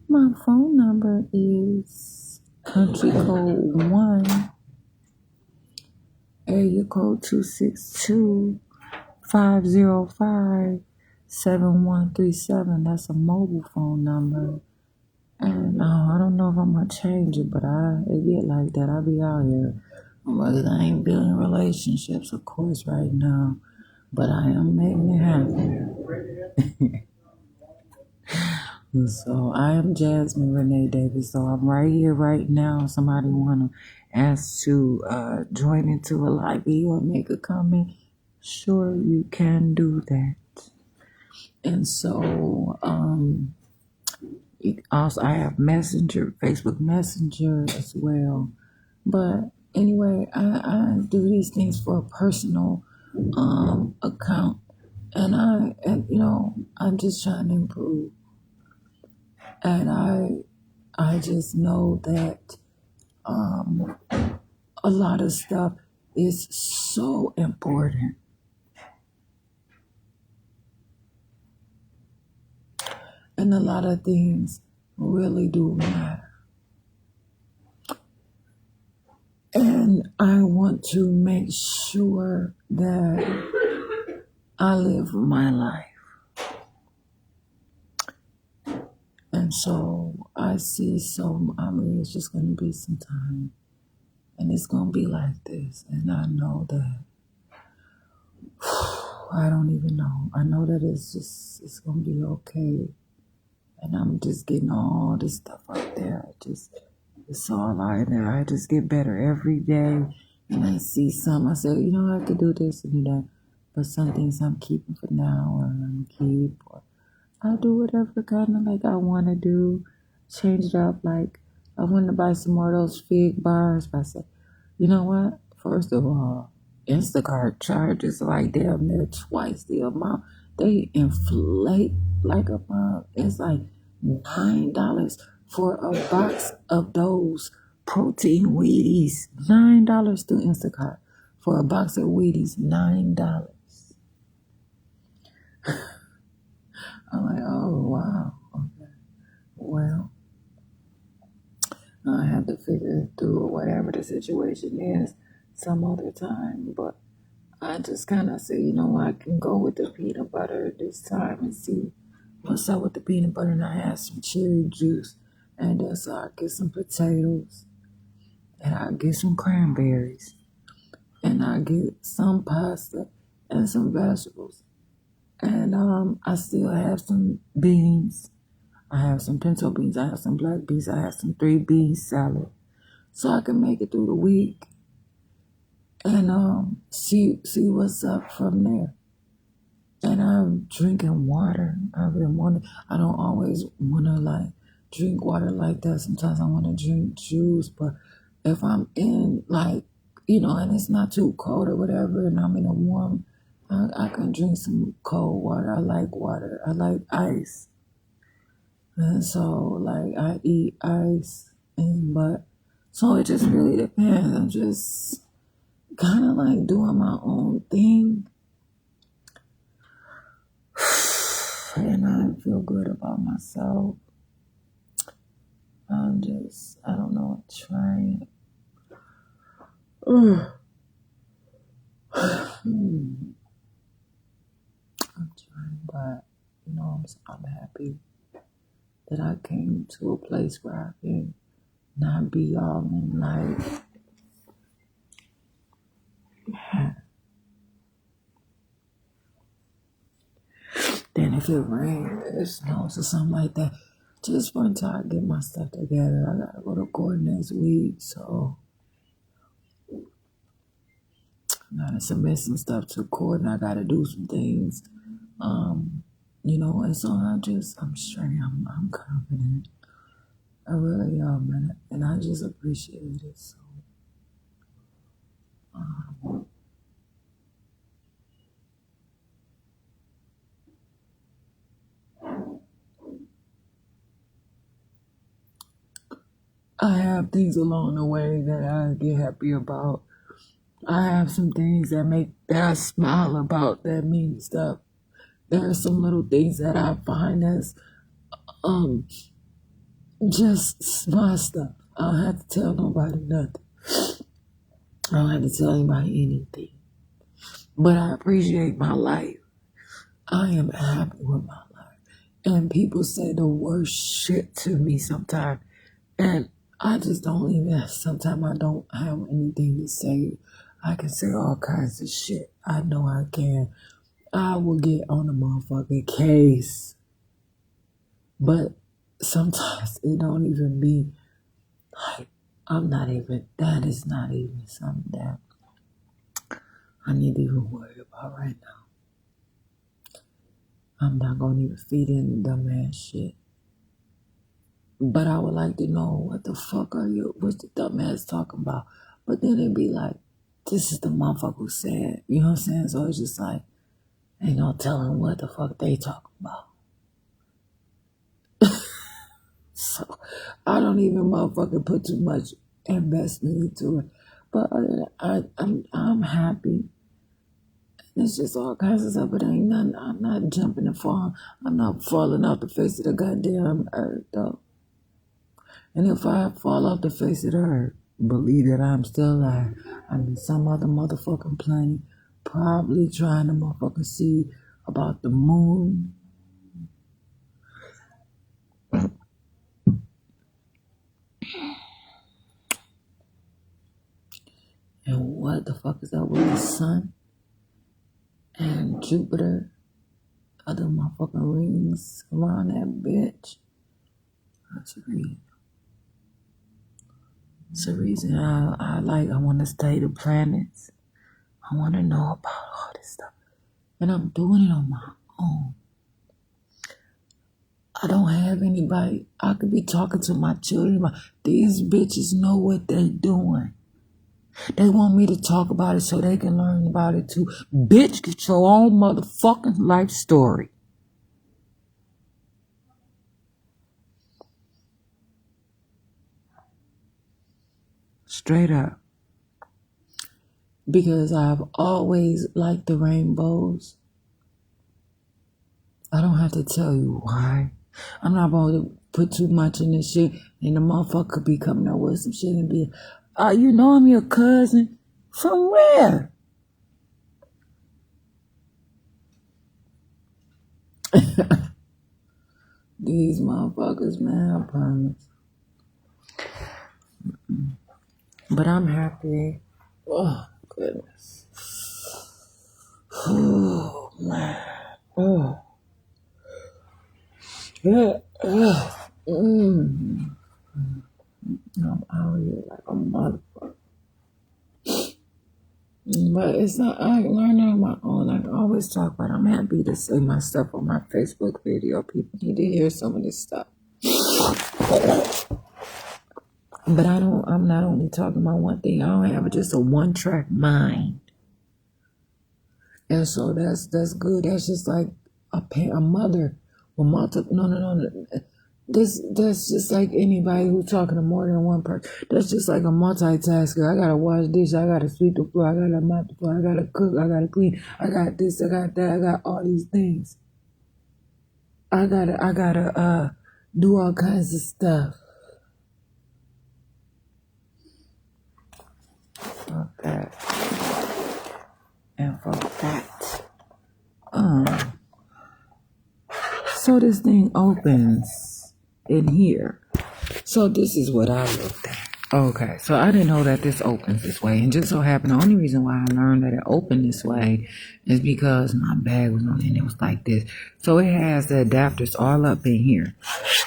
My phone number is country code 1, area code 262-505-7137. That's a mobile phone number. And I don't know if I'm going to change it, but it get like that. I be out here. Because I ain't building relationships, of course, right now. But I am making it happen. So I am Jasmine Renee Davis. So I'm right here, right now. Somebody want to ask to join into a live or make a comment? Sure, you can do that. And so also I have Messenger, Facebook Messenger as well. But anyway, I do these things for a personal account, and I'm just trying to improve, and I just know that a lot of stuff is so important, and a lot of things really do matter. And I want to make sure that I live my life. And so it's just going to be some time. And it's going to be like this. And I know that, I don't even know. I know that it's going to be okay. And I'm just getting all this stuff out there. It's all out there. I just get better every day. And I see some, I say, I could do this and do that. But some things I'm keeping for now, or I'm keep, or I'll do whatever kind of like I want to do. Change it up. Like, I want to buy some more of those fig bars. But I said, you know what? First of all, Instacart charges like damn near twice the amount. They inflate like a mug. It's like $9 for a box of those protein Wheaties. $9 through Instacart for a box of Wheaties. $9. I'm like, oh wow. Okay. Well, I have to figure through whatever the situation is some other time. But I just kind of say, I can go with the peanut butter this time and see what's up with the peanut butter. And I have some cherry juice. And so I get some potatoes. And I get some cranberries. And I get some pasta and some vegetables. And I still have some beans. I have some pinto beans. I have some black beans. I have some 3-bean salad. So I can make it through the week. And see what's up from there. And I'm drinking water. I don't always want to like drink water like that. Sometimes I want to drink juice. But if I'm in like, and it's not too cold or whatever, and I'm in a warm, I can drink some cold water. I like water. I like ice. And so like I eat ice. So it just really depends. I'm just kind of like doing my own thing. And I feel good about myself. I don't know, trying. I'm trying, but, I'm happy that I came to a place where I can not be all in like, then if it rains, it snows or something like that, just wait until I get my stuff together. I gotta go to court next week, so I gotta submit some stuff to court and I gotta do some things. And so I'm straight, I'm confident. I really am, man. And I just appreciate it. So, I have things along the way that I get happy about. I have some things that I smile about that mean stuff. There are some little things that I find as um just small stuff. I don't have to tell nobody nothing. I don't have to tell anybody anything. But I appreciate my life. I am happy with my life. And people say the worst shit to me sometimes. And I just don't even, sometimes I don't have anything to say. I can say all kinds of shit. I know I can. I will get on a motherfucking case. But sometimes it don't even be like that is not even something that I need to even worry about right now. I'm not gonna even feed in dumbass shit. But I would like to know what the fuck what's the dumbass talking about? But then it'd be like, this is the motherfucker who said, you know what I'm saying? So it's just like, ain't no telling what the fuck they talking about. So I don't even motherfucking put too much investment into it. But I'm happy. It's just all kinds of stuff, but ain't nothing. I'm not jumping and falling. I'm not falling off the face of the goddamn earth, though. And if I fall off the face of the earth, believe that I'm still alive. I'm in some other motherfucking planet, probably trying to motherfucking see about the moon. And what the fuck is up with the sun and Jupiter? Other motherfucking rings around that bitch. That's the reason. It's the reason I want to study the planets. I want to know about all this stuff. And I'm doing it on my own. I don't have anybody. I could be talking to my children about these bitches know what they doing. They want me to talk about it so they can learn about it too. Bitch, get your own motherfucking life story. Straight up. Because I've always liked the rainbows. I don't have to tell you why. I'm not going to put too much in this shit, and the motherfucker could be coming out with some shit and be, you know I'm your cousin? From where? These motherfuckers, man, I promise. But I'm happy. Oh, goodness. Oh, man. Oh. Yeah. I'm out here like a motherfucker. But it's not, I learned on my own. I always talk about I'm happy to say my stuff on my Facebook video. People need to hear some of this stuff. But I'm not only talking about one thing. I don't have just a one-track mind. And so that's good. That's just like a mother will no. That's just like anybody who's talking to more than one person. That's just like a multitasker. I gotta wash dishes. I gotta sweep the floor. I gotta mop the floor. I gotta cook. I gotta clean. I got this. I got that. I got all these things. I gotta do all kinds of stuff. Fuck that. And fuck that. So this thing opens in here. So this is what I looked at. Okay, so I didn't know that this opens this way. And just so happened, the only reason why I learned that it opened this way is because my bag was on it and it was like this. So it has the adapters all up in here.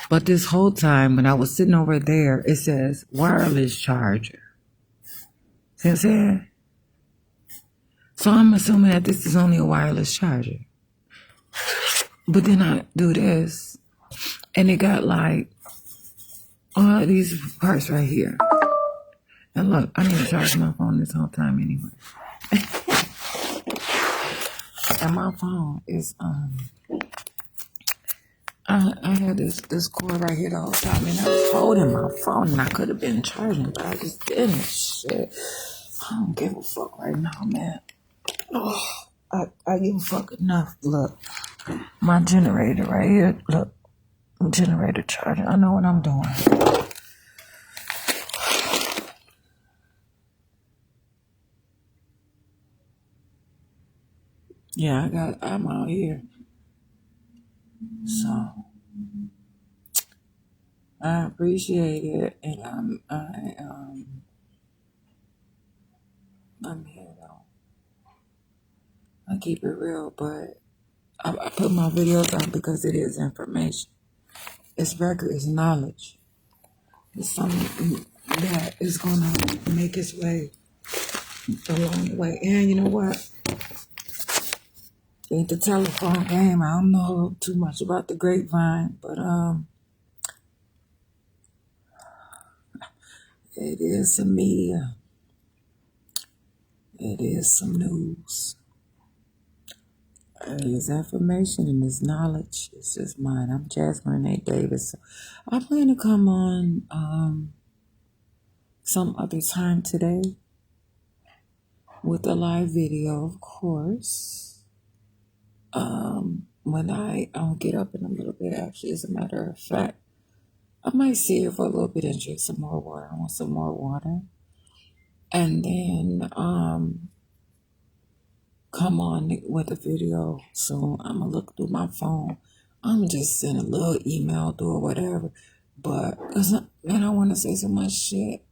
But this whole time when I was sitting over there, it says wireless charger. See what I'm saying? So I'm assuming that this is only a wireless charger. But then I do this and it got like all these parts right here. And look, I need to charge my phone this whole time anyway. And my phone is I had this cord right here the whole time, and I was holding my phone, and I could have been charging, but I just didn't. Shit, I don't give a fuck right now, man. Oh, I give a fuck enough. Look, my generator right here. Look, generator charger. I know what I'm doing. Yeah, I'm out here. So I appreciate it, and I'm here though. I keep it real, but I put my videos out because it is information. Its record is knowledge. It's something that is gonna make its way along the way. And you know what? Ain't the telephone game. I don't know too much about the grapevine, but it is some media. It is some news. It is information and it's knowledge. It's just mine. I'm Jasmine Renee Davis. I plan to come on some other time today with a live video, of course. When I get up in a little bit, actually, as a matter of fact, I might sit here for a little bit and drink some more water. I want some more water. And then come on with a video. So I'm gonna look through my phone. I'm just send a little email through or whatever. But man, I want to say so much shit.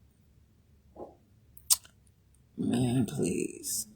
Man, please.